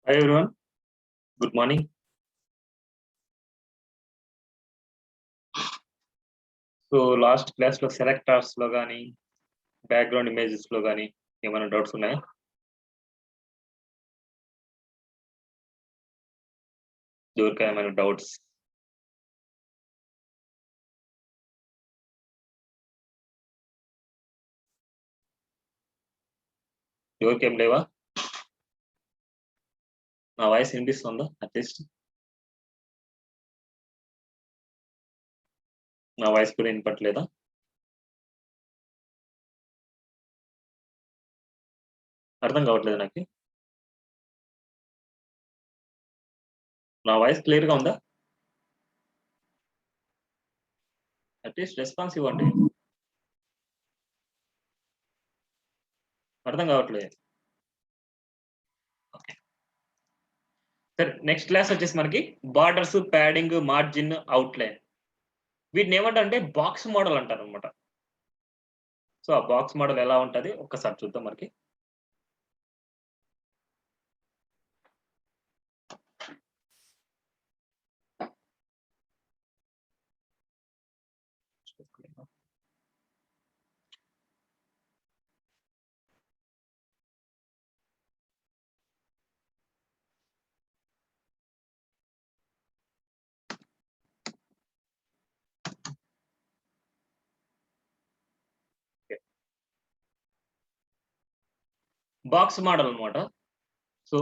Hi everyone, good morning. So last class లో selectors లో కానీ బ్యాక్గ్రౌండ్ ఇమేజెస్ లో కానీ ఏమైనా డౌట్స్ ఉన్నాయా? ఎవరికైనా ఏమైనా డౌట్స్? ఎవరికేం లేవా? నా వాయిస్ వినిపిస్తుందా అట్లీస్ట్? నా వాయిస్ కూడా వినపట్లేదా? అర్థం కావట్లేదు నాకు. నా వాయిస్ క్లియర్ గా ఉందా? అట్లీస్ట్ రెస్పాన్స్ ఇవ్వండి. అర్థం కావట్లేదు. ఓకే, సరే. నెక్స్ట్ క్లాస్ వచ్చేసి మనకి బార్డర్స్, ప్యాడింగ్, మార్జిన్, అవుట్లైన్. వీటిని ఏమంటారంటే బాక్స్ మోడల్ అంటారు అనమాట. సో ఆ బాక్స్ మోడల్ ఎలా ఉంటది ఒక్కసారి చూద్దాం. మనకి బాక్స్ మోడల్ అనమాట. సో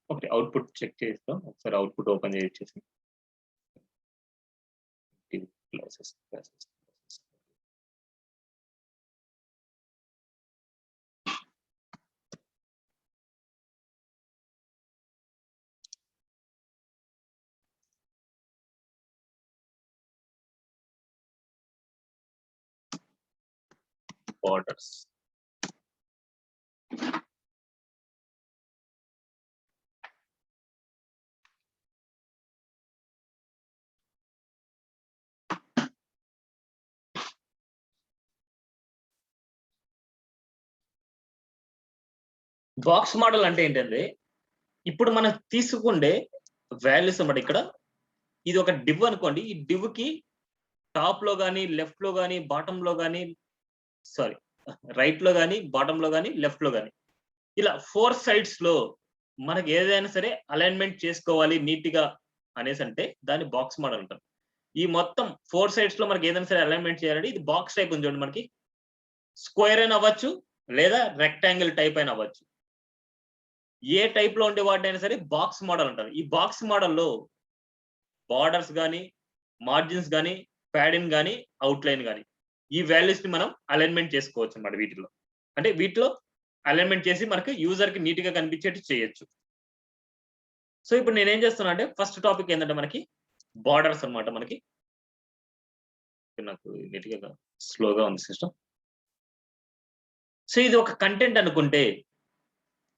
ఒకటి అవుట్పుట్ చెక్ చేస్తాం. ఒకసారి అవుట్పుట్ ఓపెన్ చేసి క్లాసెస్ బార్డర్స్. బాక్స్ మోడల్ అంటే ఏంటంటే ఇప్పుడు మనం తీసుకుండే వాల్యూస్ అన్నమాట. ఇక్కడ ఇది ఒక డివ్ అనుకోండి. ఈ డివ్ కి టాప్ లో గానీ, లెఫ్ట్ లో గానీ, బాటమ్ లో గానీ, సారీ రైట్ లో గానీ, బాటమ్ లో గానీ, లెఫ్ట్ లో గానీ, ఇలా 4 సైడ్స్ లో మనకి ఏదైనా సరే అలైన్మెంట్ చేసుకోవాలి నీట్ గా అనేసి అంటే దాన్ని బాక్స్ మోడల్ అంటారు. ఈ మొత్తం 4 సైడ్స్ లో మనకి ఏదైనా సరే అలైన్మెంట్ చేయాలంటే ఇది బాక్స్ టైప్ ఉంది చూడండి. మనకి స్క్వేర్ అయినా అవ్వచ్చు, లేదా రెక్టాంగిల్ టైప్ అయినా అవ్వచ్చు. ఏ టైప్ లో ఉండే వాటినైనా సరే బాక్స్ మోడల్ అంటారు. ఈ బాక్స్ మోడల్లో బార్డర్స్ గానీ, మార్జిన్స్ గానీ, ప్యాడింగ్ గానీ, అవుట్లైన్ గానీ ఈ వాల్యూస్ ని మనం అలైన్మెంట్ చేసుకోవచ్చు అన్నమాట వీటిలో. అంటే వీటిలో అలైన్మెంట్ చేసి మనకి యూజర్ కి నీట్ గా కనిపించేట్టు చేయొచ్చు. సో ఇప్పుడు నేనేం చేస్తున్నా అంటే ఫస్ట్ టాపిక్ ఏంటంటే మనకి బార్డర్స్ అన్నమాట. మనకి నాకు నీట్ గా స్లోగా ఉంది సిస్టమ్. సో ఇది ఒక కంటెంట్ అనుకుంటే,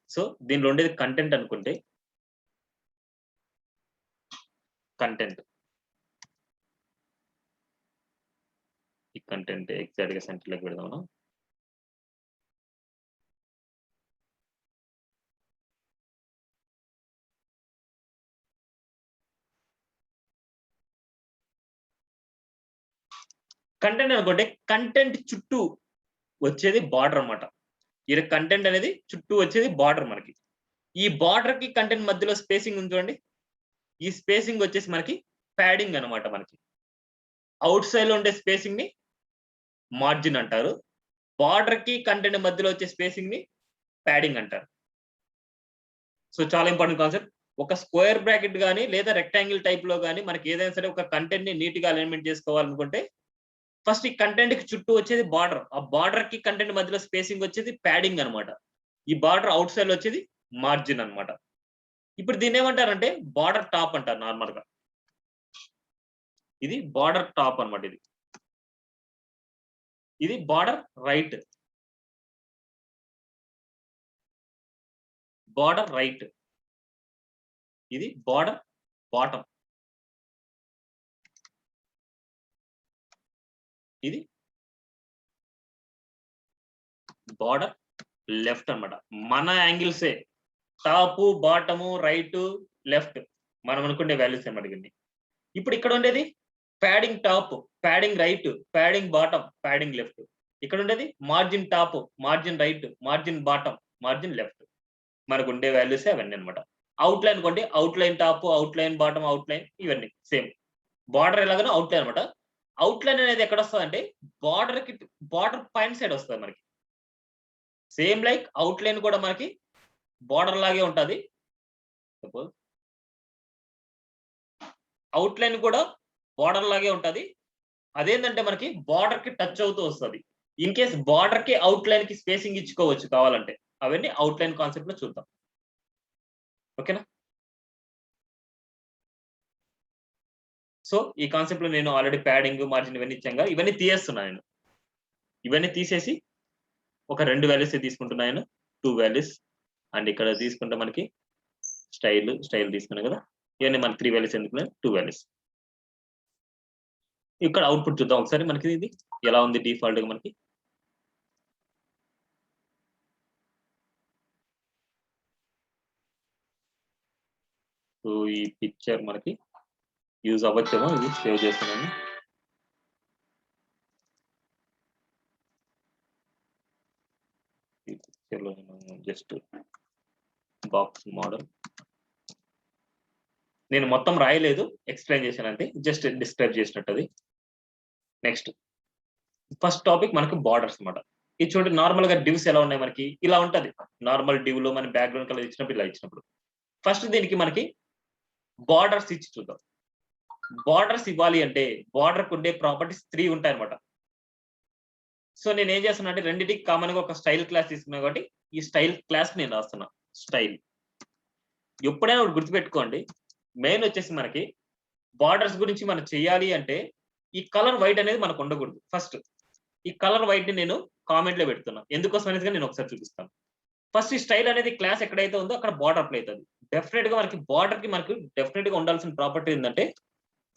సో దీనిలో ఉండేది కంటెంట్ అనుకుంటే, కంటెంట్ ఈ కంటెంట్ ఎగ్జాక్ట్ గా సెంటర్ లోకి పెడదాం మనం. కంటెంట్ అనుకుంటే కంటెంట్ చుట్టూ వచ్చేది బార్డర్ అన్నమాట. ఈ కంటెంట్ అనేది చుట్టూ వచ్చేది బార్డర్ మనకి. ఈ బార్డర్ కి కంటెంట్ మధ్యలో స్పేసింగ్ ఉంది చూడండి. ఈ స్పేసింగ్ వచ్చేసి మనకి ప్యాడింగ్ అన్నమాట. మనకి అవుట్ సైడ్ లో ఉండే స్పేసింగ్ ని మార్జిన్ అంటారు. బార్డర్ కి కంటెంట్ మధ్యలో వచ్చే స్పేసింగ్ ని ప్యాడింగ్ అంటారు. సో చాలా ఇంపార్టెంట్ కాన్సెప్ట్. ఒక స్క్వేర్ బ్రాకెట్ గానీ లేదా రెక్టాంగిల్ టైప్ లో గానీ మనకి ఏదైనా సరే ఒక కంటెంట్ ని నీట్ గా అలైన్మెంట్ చేసుకోవాలనుకుంటే ఫస్ట్ ఈ కంటెంట్ కి చుట్టూ వచ్చేది బార్డర్. ఆ బార్డర్ కి కంటెంట్ మధ్యలో స్పేసింగ్ వచ్చేది ప్యాడింగ్ అన్నమాట. ఈ బార్డర్ అవుట్ సైడ్ లో వచ్చేది మార్జిన్ అన్నమాట. ఇప్పుడు దీన్ని ఏమంటారంటే బార్డర్ టాప్ అంటారు నార్మల్ గా. ఇది బార్డర్ టాప్ అన్నమాట. ఇది బార్డర్ రైట్, బార్డర్ రైట్. ఇది బార్డర్ బాటమ్. ఇది బార్డర్ లెఫ్ట్ అన్నమాట. మన యాంగిల్సే టాప్, బాటము, రైట్, లెఫ్ట్ మనం అనుకునే వాల్యూస్ అనమాట ఇవన్నీ. ఇప్పుడు ఇక్కడ ఉండేది padding top, padding right, padding bottom, padding left. ఇక్కడ ఉండేది margin top, margin right, margin bottom, margin left. మనకు ఉండే వాల్యూస్ అవన్నీ అనమాట. అవుట్ లైన్ కొంటే out line top, out line bottom, out line ఇవన్నీ సేమ్. బార్డర్ ఎలాగనో అవుట్ లైన్ అనమాట. Out line అనేది ఎక్కడ వస్తుందంటే బార్డర్ పైన సైడ్ వస్తుంది మనకి. సేమ్ లైక్ అవుట్ లైన్ కూడా మనకి బార్డర్ లాగే ఉంటది. సపోజ్ అవుట్ లైన్ కూడా బార్డర్ లాగే ఉంటది. అదేంటంటే మనకి బార్డర్ కి టచ్ అవుతూ వస్తుంది. ఇన్ కేస్ బార్డర్ కి అవుట్ లైన్ కి స్పేసింగ్ ఇచ్చుకోవచ్చు కావాలంటే. అవన్నీ అవుట్ లైన్ కాన్సెప్ట్ లో చూద్దాం. ఓకేనా? సో ఈ కాన్సెప్ట్ లో నేను ఆల్రెడీ ప్యాడింగ్, మార్జిన్ ఇవన్నీ ఇచ్చాను. ఇవన్నీ తీసేస్తున్నా నేను. ఇవన్నీ తీసేసి ఒక 2 వాల్యూస్ తీసుకుంటున్నా నేను. 2 వాల్యూస్. అండ్ ఇక్కడ తీసుకుంటే మనకి స్టైల్ తీసుకున్నాం కదా. ఇవన్నీ మనకి 3 వాల్యూస్ ఎందుకు 2 వాల్యూస్. ఇక్కడ అవుట్పుట్ చూద్దాం ఒకసారి. మనకి ఇది ఎలా ఉంది డిఫాల్ట్ గా మనకి. సో ఈ పిక్చర్ మనకి యూజ్ అవ్వచ్చేమో. ఇది సేవ్ చేస్తున్నాను. ఈ పిక్చర్ లో జస్ట్ బాక్స్ మోడల్ నేను మొత్తం రాయలేదు, ఎక్స్ప్లెయిన్ చేశాను అంతే. జస్ట్ డిస్క్రైబ్ చేసినట్టు అది. నెక్స్ట్ ఫస్ట్ టాపిక్ మనకి బార్డర్స్ అన్నమాట. ఇది చూడండి, నార్మల్ గా డివ్స్ ఎలా ఉన్నాయి మనకి ఇలా ఉంటది. నార్మల్ డివ్ లో మన బ్యాక్గ్రౌండ్ కలర్ ఇచ్చినప్పుడు ఇలా ఇచ్చినప్పుడు ఫస్ట్ దీనికి మనకి బార్డర్స్ ఇచ్చి చూద్దాం. బార్డర్స్ ఇవ్వాలి అంటే బార్డర్ కు ఉండే ప్రాపర్టీస్ 3 ఉంటాయి అనమాట. సో నేను ఏం చేస్తున్నా అంటే రెండింటికి కామన్ గా ఒక స్టైల్ క్లాస్ తీసుకున్నా కాబట్టి ఈ స్టైల్ క్లాస్ నేను రాస్తున్నా. స్టైల్ ఎప్పుడైనా ఒకటి గుర్తుపెట్టుకోండి, మెయిన్ వచ్చేసి మనకి బార్డర్స్ గురించి మనం చేయాలి అంటే ఈ కలర్ వైట్ అనేది మనకు ఉండకూడదు. ఫస్ట్ ఈ కలర్ వైట్ ని నేను కామెంట్ లో పెడుతున్నా. ఎందుకోసం అనేది నేను ఒకసారి చూపిస్తాను. ఫస్ట్ ఈ స్టైల్ అనేది క్లాస్ ఎక్కడైతే ఉందో అక్కడ బార్డర్ అప్లై అవుతుంది. డెఫినెట్ గా మనకి బార్డర్ కి మనకు డెఫినెట్ గా ఉండాల్సిన ప్రాపర్టీ ఏంటంటే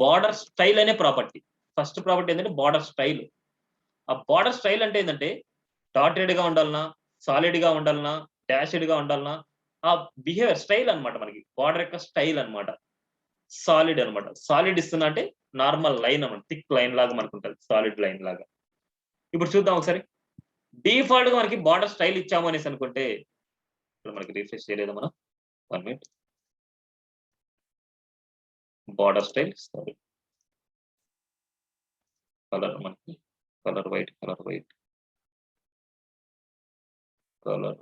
బార్డర్ స్టైల్ అనే ప్రాపర్టీ. ఫస్ట్ ప్రాపర్టీ ఏంటంటే బార్డర్ స్టైల్. ఆ బార్డర్ స్టైల్ అంటే ఏంటంటే డాటెడ్ గా ఉండాలనా, సాలిడ్ గా ఉండాలనా, డాషెడ్ గా ఉండాలనా, ఆ బిహేవియర్ స్టైల్ అనమాట. మనకి బార్డర్ యొక్క స్టైల్ అనమాట. సాలిడ్ అనమాట. సాలిడ్ ఇస్తున్నా అంటే నార్మల్ లైన్ అనమాట. థిక్ లైన్ లాగా మనకు ఉంటుంది, సాలిడ్ లైన్ లాగా. ఇప్పుడు చూద్దాం ఒకసారి. డిఫాల్ట్ గా మనకి బార్డర్ స్టైల్ ఇచ్చాము అనేసి అనుకుంటే ఇప్పుడు మనకి రిఫ్రెష్ చేయలేదు మనం. 1 minute. Border style sorry, colour మనకి కలర్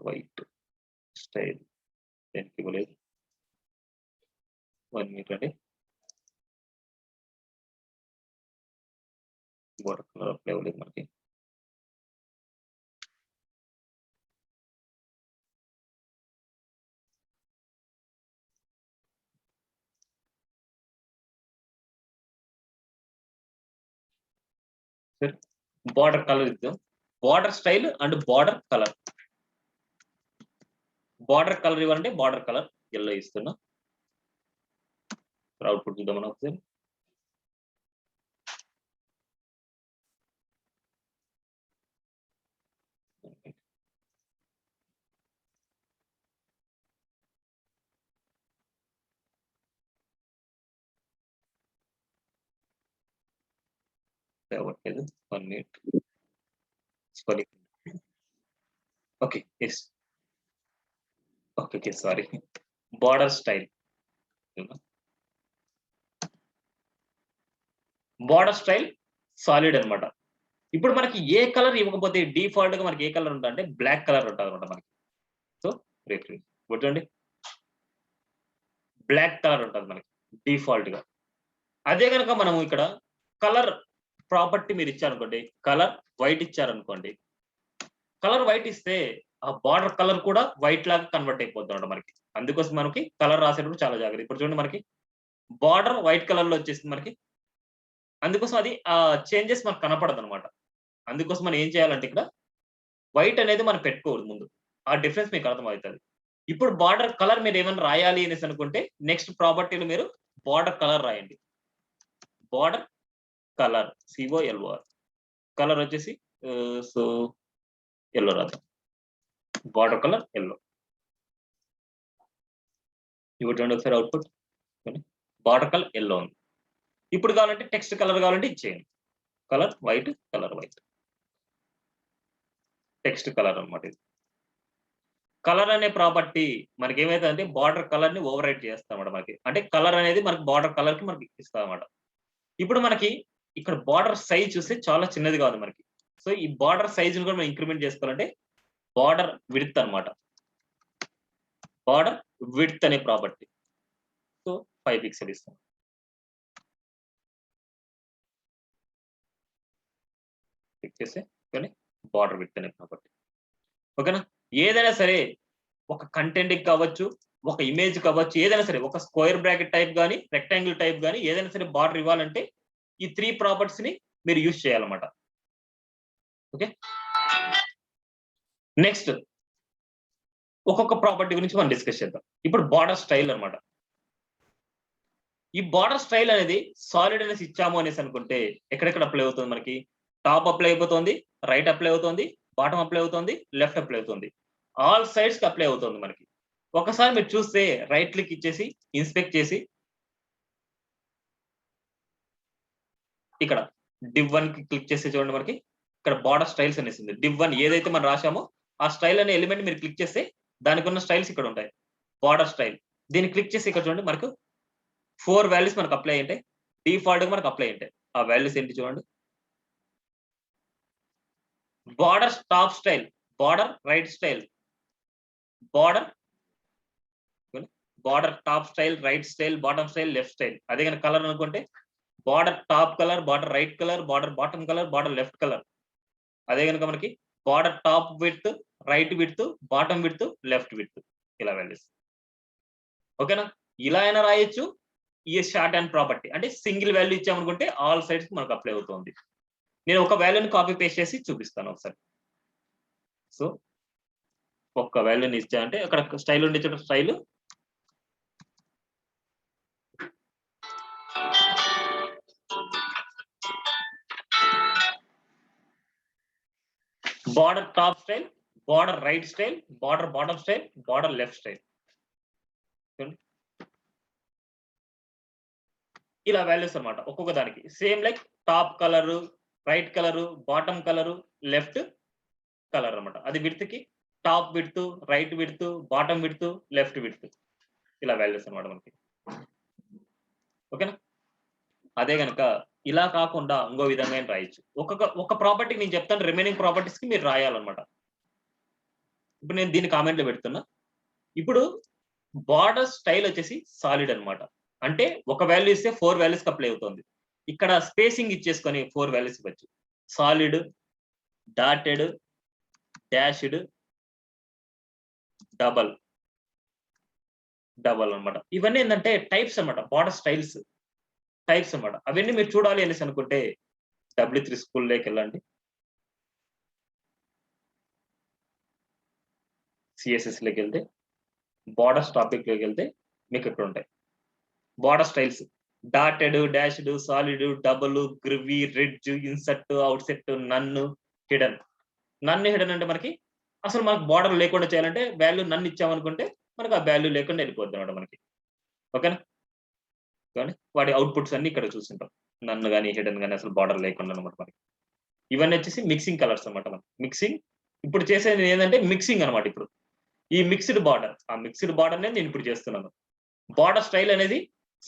వైట్ స్టైల్ దేనికి ఇవ్వలేదు. 1 మినిట్ అండి. బార్డర్ కలర్ అప్లై అవ్వలేదు మనకి. బార్డర్ కలర్ ఇద్దాం. Border style and border colour. Border colour ఇవ్వాలంటే బార్డర్ కలర్ ఎల్లో ఇస్తున్నా. అవుట్పుట్ చూద్దాం మనం ఒకసారి. అవ్వట్లేదు. 1 minute. Sorry. Okay yes. Okay sorry. Border style, border style solid అనమాట. ఇప్పుడు మనకి ఏ కలర్ ఇవ్వకపోతే డిఫాల్ట్ గా మనకి ఏ కలర్ ఉంటుంది అంటే బ్లాక్ కలర్ ఉంటుంది అనమాట మనకి. సో రిఫ్రెష్ గుర్తుండి, బ్లాక్ కలర్ ఉంటుంది మనకి డిఫాల్ట్ గా. అదే కనుక మనం ఇక్కడ కలర్ ప్రాపర్టీ మీరు ఇచ్చారనుకోండి, కలర్ వైట్ ఇచ్చారనుకోండి, కలర్ వైట్ ఇస్తే ఆ బార్డర్ కలర్ కూడా వైట్ లాగా కన్వర్ట్ అయిపోతుంది అనమాట మనకి. అందుకోసం మనకి కలర్ రాసేటప్పుడు చాలా జాగ్రత్త. ఇప్పుడు చూడండి మనకి బార్డర్ వైట్ కలర్ లో వచ్చేసింది మనకి. అందుకోసం అది ఆ చేంజెస్ మనకు కనపడదు అనమాట. అందుకోసం మనం ఏం చేయాలంటే ఇక్కడ వైట్ అనేది మనం పెట్టుకోవద్దు ముందు. ఆ డిఫరెన్స్ మీకు అర్థమవుతుంది. ఇప్పుడు బార్డర్ కలర్ మీరు ఏమైనా రాయాలి అనేసి అనుకుంటే నెక్స్ట్ ప్రాపర్టీలో మీరు బార్డర్ కలర్ రాయండి. Border colour COLOR. కలర్ వచ్చేసి సో ఎల్లో రాద్దాం. Border colour yellow. ఇప్పుడు చూడండి ఒకసారి అవుట్పుట్ బార్డర్ కలర్ ఎల్లో ఉంది. ఇప్పుడు కావాలంటే టెక్స్ట్ కలర్ కావాలంటే ఇచ్చేయండి. Colour white, colour white, text colour అన్నమాట. ఇది కలర్ అనే ప్రాపర్టీ మనకి ఏమైతుందంటే బార్డర్ కలర్ ని ఓవర్ రైట్ చేస్తామన్నమాట. మనకి అంటే కలర్ అనేది మనకి బార్డర్ కలర్ కి మనకి ఇస్తాం అన్నమాట. ఇప్పుడు మనకి ఇక్కడ బార్డర్ సైజ్ చూస్తే చాలా చిన్నదిగా ఉంది మనకి. సో ఈ బార్డర్ సైజ్ ని కూడా మనం ఇంక్రిమెంట్ చేసుకోవాలంటే బార్డర్ విడ్త్ అన్నమాట. బార్డర్ విడ్త్ అనే ప్రాపర్టీ. సో 5 పిక్సెల్ ఇస్తాం. క్లిక్ చేస్తే బార్డర్ విడ్త్ అనే ప్రాపర్టీ. ఓకేనా? ఏదైనా సరే ఒక కంటెంట్ కావచ్చు, ఒక ఇమేజ్ కావచ్చు, ఏదైనా సరే ఒక స్క్వేర్ బ్రాకెట్ టైప్ గానీ, రెక్టాంగిల్ టైప్ గానీ ఏదైనా సరే బార్డర్ ఇవ్వాలంటే ఈ 3 ప్రాపర్టీస్ ని మీరు యూజ్ చేయాలన్నమాట. ఓకే, నెక్స్ట్ ఒక్కొక్క ప్రాపర్టీ గురించి మనం డిస్కస్ చేద్దాం. ఇప్పుడు బార్డర్ స్టైల్ అన్నమాట. ఈ బార్డర్ స్టైల్ అనేది సాలిడ్ అనేసి ఇచ్చాము అనేసి అనుకుంటే ఎక్కడెక్కడ అప్లై అవుతుంది మనకి? టాప్ అప్లై అయిపోతుంది, రైట్ అప్లై అవుతుంది, బాటమ్ అప్లై అవుతుంది, లెఫ్ట్ అప్లై అవుతుంది, ఆల్ సైడ్స్ కి అప్లై అవుతుంది మనకి. ఒకసారి మీరు చూస్తే రైట్ క్లిక్ ఇచ్చేసి ఇన్స్పెక్ట్ చేసి ఇక్కడ div1 కి క్లిక్ చేస్తే చూడండి మనకి ఇక్కడ బార్డర్ స్టైల్స్ అనేసి ఉంది. div1 ఏదైతే మనం రాసామో ఆ స్టైల్ అనే ఎలిమెంట్ మీరు క్లిక్ చేస్తే దానికి ఉన్న స్టైల్స్ ఇక్కడ ఉంటాయి. బార్డర్ స్టైల్ దీన్ని క్లిక్ చేసి ఇక్కడ చూడండి మనకు 4 వాల్యూస్ మనకు అప్లై ఉంటాయి. డిఫాల్ట్ గా మనకు అప్లై ఉంటాయి. ఆ వాల్యూస్ ఏంటి చూడండి. Border top style, border right style, border top style, right style, bottom style, left style. అదే కనుక కలర్ అనుకుంటే border top colour, border right colour, border bottom colour, border left colour. అదే కనుక మనకి border top width, right width, bottom width, left width, ఇలా values. ఓకేనా? ఇలా అయినా రాయొచ్చు. ఈ షార్ట్ అండ్ ప్రాపర్టీ అంటే సింగిల్ వాల్యూ ఇచ్చామనుకుంటే ఆల్ సైడ్స్ మనకు అప్లై అవుతుంది. నేను ఒక వాల్యూని కాపీ పేస్ట్ చేసి చూపిస్తాను ఒకసారి. సో ఒక్క వాల్యూని ఇచ్చా అంటే అక్కడ స్టైల్ ఉండే చోట style, border top style, border right style, border bottom style, border left style. ఇలా వాల్యూస్ అన్నమాట. ఒక్కొక్క దానికి same like top colour, right colour, bottom colour, left colour అన్నమాట. అది విడ్త్ కి top width, right width, bottom width, left width, ఇలా values అన్నమాట మనకి. ఓకేనా? అదే గనక ఇలా కాకుండా ఇంకో విధంగా రాయొచ్చు. ఒక ప్రాపర్టీకి నేను చెప్తాను, రిమైనింగ్ ప్రాపర్టీస్ కి మీరు రాయాలన్నమాట. ఇప్పుడు నేను దీన్ని కామెంట్ లో పెడుతున్నా. ఇప్పుడు బార్డర్ స్టైల్ వచ్చేసి సాలిడ్ అన్నమాట. అంటే ఒక వాల్యూ ఇస్తే 4 వాల్యూస్ కి అప్లై అవుతుంది. ఇక్కడ స్పేసింగ్ ఇచ్చేసుకొని 4 వాల్యూస్ ఇవ్వచ్చు. సాలిడ్, డాటెడ్, డాష్డ్, డబల్ అన్నమాట. ఇవన్నీ ఏంటంటే టైప్స్ అన్నమాట. బార్డర్ స్టైల్స్ టైప్స్ అన్నమాట. అవన్నీ మీరు చూడాలి అనేసి అనుకుంటే W3 స్కూల్లోకి వెళ్ళండి. సిఎస్ఎస్ లోకి వెళ్తే బార్డర్స్ టాపిక్ లోకి వెళ్తే మీకు ఇక్కడ ఉంటాయి border styles. Dotted, dashed, solid, double, groove, ridge, inset, outset, none, hidden. None hidden అంటే మనకి అసలు మనకు బార్డర్ లేకుండా చేయాలంటే వాల్యూ నన్ను ఇచ్చామనుకుంటే మనకు ఆ వాల్యూ లేకుండా వెళ్ళిపోద్ది అనమాట మనకి. ఓకేనా? కానీ వాటి అవుట్పుట్స్ అన్ని ఇక్కడ చూసింటాం. నన్ను కానీ హిడెన్ కానీ అసలు బార్డర్ లేకుండా అనమాట మనకి. ఇవన్నీ వచ్చేసి మిక్సింగ్ కలర్స్ అనమాట. మనకి మిక్సింగ్ ఇప్పుడు చేసేది ఏంటంటే మిక్సింగ్ అనమాట. ఇప్పుడు ఈ మిక్స్డ్ బార్డర్, ఆ మిక్స్డ్ బార్డర్ నేను ఇప్పుడు చేస్తున్నాను. బార్డర్ స్టైల్ అనేది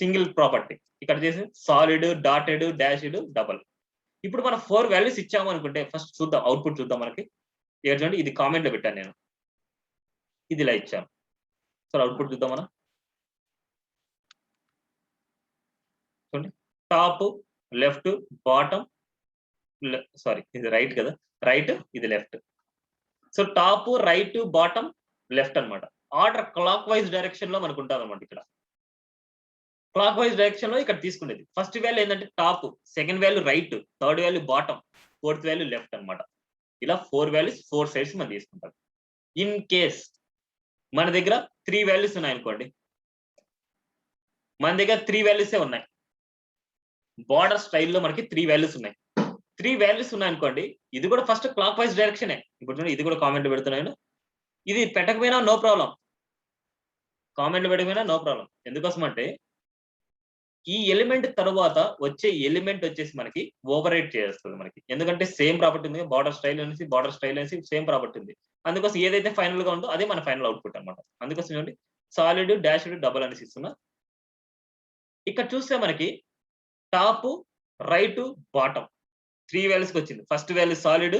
సింగిల్ ప్రాపర్టీ. ఇక్కడ చేసి సాలిడ్, డాటెడ్, డాష్డ్, డబల్. ఇప్పుడు మనం 4 వాల్యూస్ ఇచ్చాము అనుకుంటే ఫస్ట్ చూద్దాం, అవుట్పుట్ చూద్దాం మనకి. ఏంటంటే ఇది కామెంట్ లో పెట్టాను నేను, ఇది ఇలా ఇచ్చాను. సో అవుట్పుట్ చూద్దాం మనం. చూడండి, టాప్, లెఫ్ట్, బాటమ్, సారీ ఇది రైట్ కదా, రైట్, ఇది left. So top, right, bottom, left అన్నమాట. ఆర్డర్ క్లాక్ వైజ్ డైరెక్షన్ లో మనకు ఉంటుంది అనమాట. ఇక్కడ క్లాక్ వైజ్ డైరెక్షన్ లో ఇక్కడ తీసుకునేది ఫస్ట్ వాల్యూ ఏంటంటే top, second value right, third value bottom, fourth value left అన్నమాట. ఇలా 4 వాల్యూస్ 4 సైడ్స్ మనం తీసుకుంటాం. ఇన్ కేస్ మన దగ్గర 3 వాల్యూస్ ఉన్నాయి అనుకోండి, మన దగ్గర 3 వాల్యూసే ఉన్నాయి. బార్డర్ స్టైల్లో మనకి 3 వాల్యూస్ ఉన్నాయి. 3 వాల్యూస్ ఉన్నాయి అనుకోండి, ఇది కూడా ఫస్ట్ క్లాక్ వైజ్ డైరెక్షనే. ఇప్పుడు చూడండి, ఇది కూడా కామెంట్ పెడుతున్నాను. ఇది పెట్టకపోయినా నో ప్రాబ్లం. కామెంట్లు పెట్టకపోయినా నో ప్రాబ్లం. ఎందుకోసం అంటే ఈ ఎలిమెంట్ తర్వాత వచ్చే ఎలిమెంట్ వచ్చేసి మనకి ఓవర్ రైట్ చేస్తుంది మనకి. ఎందుకంటే సేమ్ ప్రాపర్టీ ఉంది. బార్డర్ స్టైల్ అనేసి సేమ్ ప్రాపర్టీ ఉంది. అందుకోసం ఏదైతే ఫైనల్ గా ఉందో అదే మన ఫైనల్ అవుట్పుట్ అన్నమాట. అందుకోసం చూడండి సాలిడ్ డాష్డ్ డబల్ అనేసి ఇస్తున్నా. ఇక్కడ చూస్తే మనకి టాప్ రైట్ బాటమ్ 3 వాల్యూస్ కి వచ్చింది. First value solid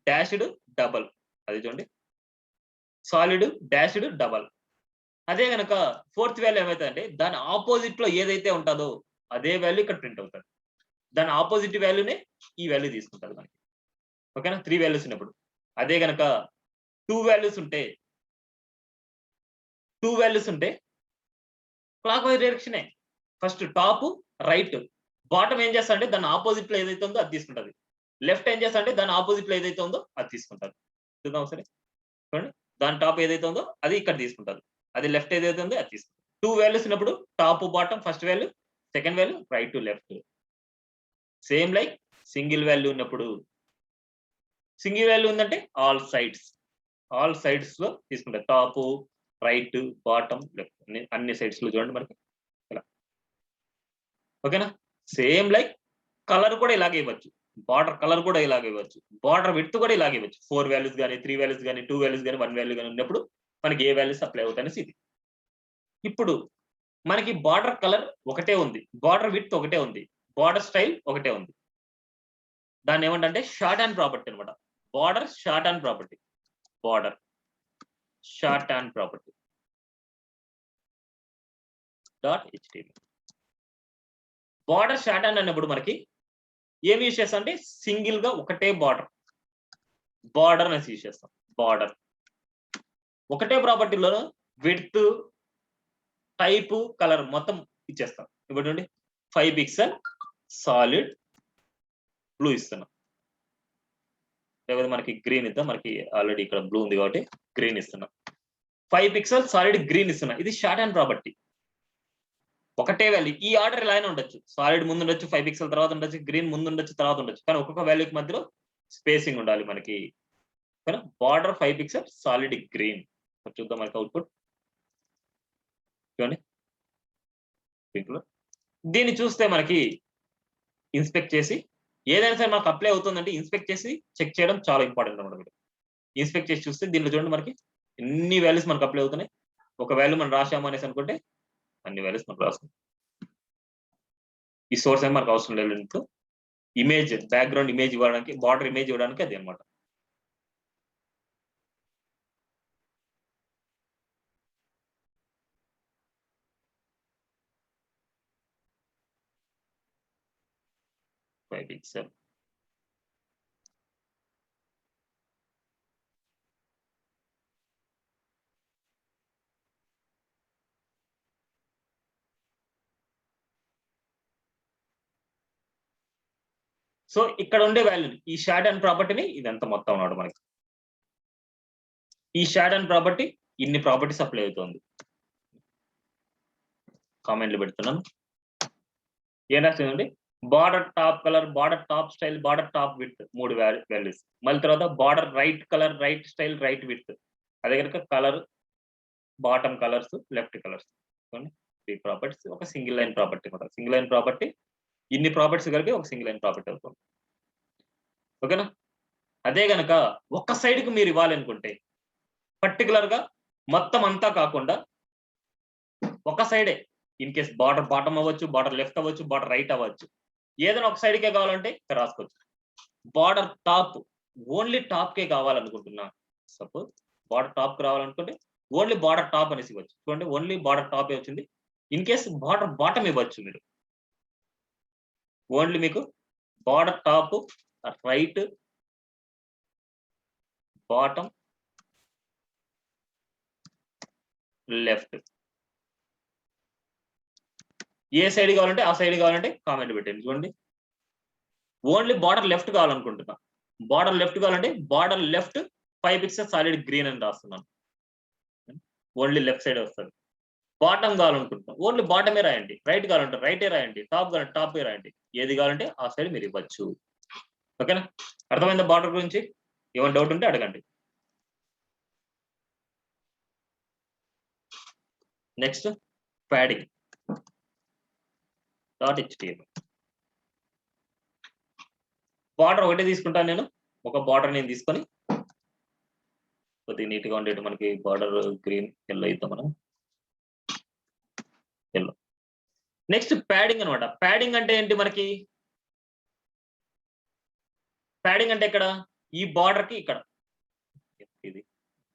dashed double, అది చూడండి సాలిడ్ డాష్డ్ డబల్. అదే గనక ఫోర్త్ వాల్యూ ఏమైతుందంటే దాని ఆపోజిట్ లో ఏదైతే ఉంటుందో అదే వాల్యూ ఇక్కడ ప్రింట్ అవుతుంది. దాని ఆపోజిట్ వాల్యూనే ఈ వాల్యూ తీసుకుంటుంది మనకి. ఓకేనా, 3 వాల్యూస్ ఉన్నప్పుడు. అదే గనక 2 వాల్యూస్ ఉంటే క్లాక్ వైజ్ డైరెక్షనే. ఫస్ట్ టాప్ రైట్ బాటమ్ ఏం చేస్తా అంటే దాని ఆపోజిట్ లో ఏదైతే ఉందో అది తీసుకుంటది. లెఫ్ట్ ఏం చేస్తా అంటే దాని ఆపోజిట్ లో ఏదైతే ఉందో అది తీసుకుంటారు. చూద్దాం సరే చూడండి, దాని టాప్ ఏదైతే ఉందో అది ఇక్కడ తీసుకుంటారు. అది లెఫ్ట్ ఏదైతే ఉందో అది తీసుకుంటారు. 2 వాల్యూస్ ఉన్నప్పుడు top bottom first value, second value right to left. Same like single value ఉన్నప్పుడు, సింగిల్ వాల్యూ ఉందంటే ఆల్ సైడ్స్ లో తీసుకుంటారు. టాప్ రైట్ బాటమ్ లెఫ్ట్ అన్ని సైడ్స్ లో చూడండి మనకి ఇలా. ఓకేనా, సేమ్ లైక్ కలర్ కూడా ఇలాగే ఇవ్వచ్చు. బార్డర్ కలర్ కూడా ఇలాగే ఇవ్వచ్చు. బార్డర్ విడ్త్ కూడా ఇలాగే ఇవ్వచ్చు. 4 వాల్యూస్ కానీ 3 వాల్యూస్ కానీ 2 వాల్యూస్ కానీ 1 వాల్యూ కానీ ఉన్నప్పుడు మనకి ఏ వాల్యూస్ అప్లై అవుతాయనేసి ఇది. ఇప్పుడు మనకి బార్డర్ కలర్ ఒకటే ఉంది, బార్డర్ విడ్త్ ఒకటే ఉంది, బార్డర్ స్టైల్ ఒకటే ఉంది. దాన్ని ఏమంటే షార్ట్ హ్యాండ్ ప్రాపర్టీ అనమాట. Border short hand property .html. Border short hand అన్నప్పుడు మనకి ఏమి యూజ్ చేస్తాం అంటే సింగిల్ గా ఒకటే బార్డర్ అనేసి యూజ్ చేస్తాం. బార్డర్ ఒకటే ప్రాపర్టీలో విడ్త్ టైప్ కలర్ మొత్తం ఇచ్చేస్తాం. ఇప్పుడు చూడండి 5 పిక్సెల్ సాలిడ్ బ్లూ ఇస్తున్నాం, లేకపోతే మనకి గ్రీన్ ఇద్దాం. మనకి ఆల్రెడీ ఇక్కడ బ్లూ ఉంది కాబట్టి గ్రీన్ ఇస్తున్నాం. 5 పిక్సెల్ సాలిడ్ గ్రీన్ ఇస్తున్నా. ఇది షార్ట్ హ్యాండ్ ప్రాపర్టీ. ఒకటే వాల్యూ ఈ ఆర్డర్ ఇలానే ఉండొచ్చు. సాలిడ్ ముందు ఉండొచ్చు, 5 పిక్సెల్ తర్వాత ఉండొచ్చు, గ్రీన్ ముందు ఉండొచ్చు, తర్వాత ఉండొచ్చు. కానీ ఒక్కొక్క వాల్యూకి మధ్యలో స్పేసింగ్ ఉండాలి మనకి. Border 5 pixel solid green. చూద్దాం మనకి అవుట్పుట్ చూడండి. దీన్ని చూస్తే మనకి ఇన్స్పెక్ట్ చేసి ఏదైనా సరే మనకు అప్లై అవుతుందంటే ఇన్స్పెక్ట్ చేసి చెక్ చేయడం చాలా ఇంపార్టెంట్ అనమాట. మీరు ఇన్స్పెక్ట్ చేసి చూస్తే దీనిలో చూడండి మనకి ఎన్ని వాల్యూస్ మనకు అప్లై అవుతున్నాయి. ఒక వాల్యూ మనం రాసాము అనేసి అనుకుంటే అన్ని వాల్యూస్ మనకు రాస్తాం. ఈ సోర్స్ ఏమి మనకు అవసరం లేదు. ఇమేజ్ బ్యాక్గ్రౌండ్ ఇమేజ్ ఇవ్వడానికి, బార్డర్ ఇమేజ్ ఇవ్వడానికి అది అనమాట. పిక్సెల్ సో ఇక్కడ ఉండే వాల్యూని ఈ షార్ట్ హ్యాండ్ ప్రాపర్టీని ఇదంతా మొత్తం ఉన్నాడు మనకి. ఈ షార్ట్ హ్యాండ్ ప్రాపర్టీ ఇన్ని ప్రాపర్టీస్ అప్లై అవుతుంది. కామెంట్లు పెడుతున్నాను. ఏం రాస్తుందండి, border top colour, border top style, border top width 3 values. మళ్ళీ తర్వాత border right colour, right style, right width. అదే కనుక colour bottom colours, left colours. 3 properties ఒక సింగిల్ లైన్ ప్రాపర్టీ అనమాట. సింగిల్ లైన్ ప్రాపర్టీ ఇన్ని ప్రాపర్టీస్ కలిపి ఒక సింగిల్ లైన్ ప్రాపర్టీ అవుతుంది. ఓకేనా, అదే గనక ఒక్క సైడ్ కి మీరు ఇవ్వాలనుకుంటే పర్టికులర్ గా మొత్తం అంతా కాకుండా ఒక సైడే, ఇన్ కేస్ బార్డర్ బాటమ్ అవ్వచ్చు, బార్డర్ లెఫ్ట్ అవ్వచ్చు, బార్డర్ రైట్ అవ్వచ్చు, ఏదైనా ఒక సైడ్ కే కావాలంటే ఇక్కడ రాసుకోవచ్చు. బార్డర్ టాప్ ఓన్లీ టాప్ కే కావాలనుకుంటున్నా, సపోజ్ బార్డర్ టాప్ కి రావాలనుకుంటే ఓన్లీ బార్డర్ టాప్ అనేసి ఇవ్వచ్చు. చూడండి ఓన్లీ బార్డర్ టాప్ వచ్చింది. ఇన్ కేస్ బార్డర్ బాటమ్ ఇవ్వచ్చు మీరు. ఓన్లీ మీకు border top right bottom left ఏ సైడ్ కావాలంటే ఆ సైడ్ కావాలంటే కామెంట్ పెట్టండి. చూడండి ఓన్లీ బార్డర్ లెఫ్ట్ కావాలనుకుంటున్నా, బార్డర్ లెఫ్ట్ కావాలంటే border left 5 pixel solid green అని రాస్తున్నాను. ఓన్లీ లెఫ్ట్ సైడ్ వస్తుంది. బాటమ్ కావాలనుకుంటున్నాం ఓన్లీ బాటమే రాయండి. రైట్ కావాలంటే రైటే రాయండి. టాప్ కావాలంటే టాప్ రాయండి. ఏది కావాలంటే ఆ సైడ్ మీరు ఇవ్వచ్చు. ఓకేనా, అర్థమైందా బార్డర్ గురించి? ఏమైనా డౌట్ ఉంటే అడగండి. Next padding dot HTML. Border ఒకటే తీసుకుంటాను నేను, ఒక బార్డర్ నేను తీసుకొని కొద్దిగా నీట్గా ఉండేది మనకి బార్డర్ గ్రీన్ ఎల్లో ఇద్దాం మనం, ఎల్లో. నెక్స్ట్ ప్యాడింగ్ అనమాట. ప్యాడింగ్ అంటే ఏంటి మనకి? ప్యాడింగ్ అంటే ఇక్కడ ఈ బార్డర్ కి ఇక్కడ ఇది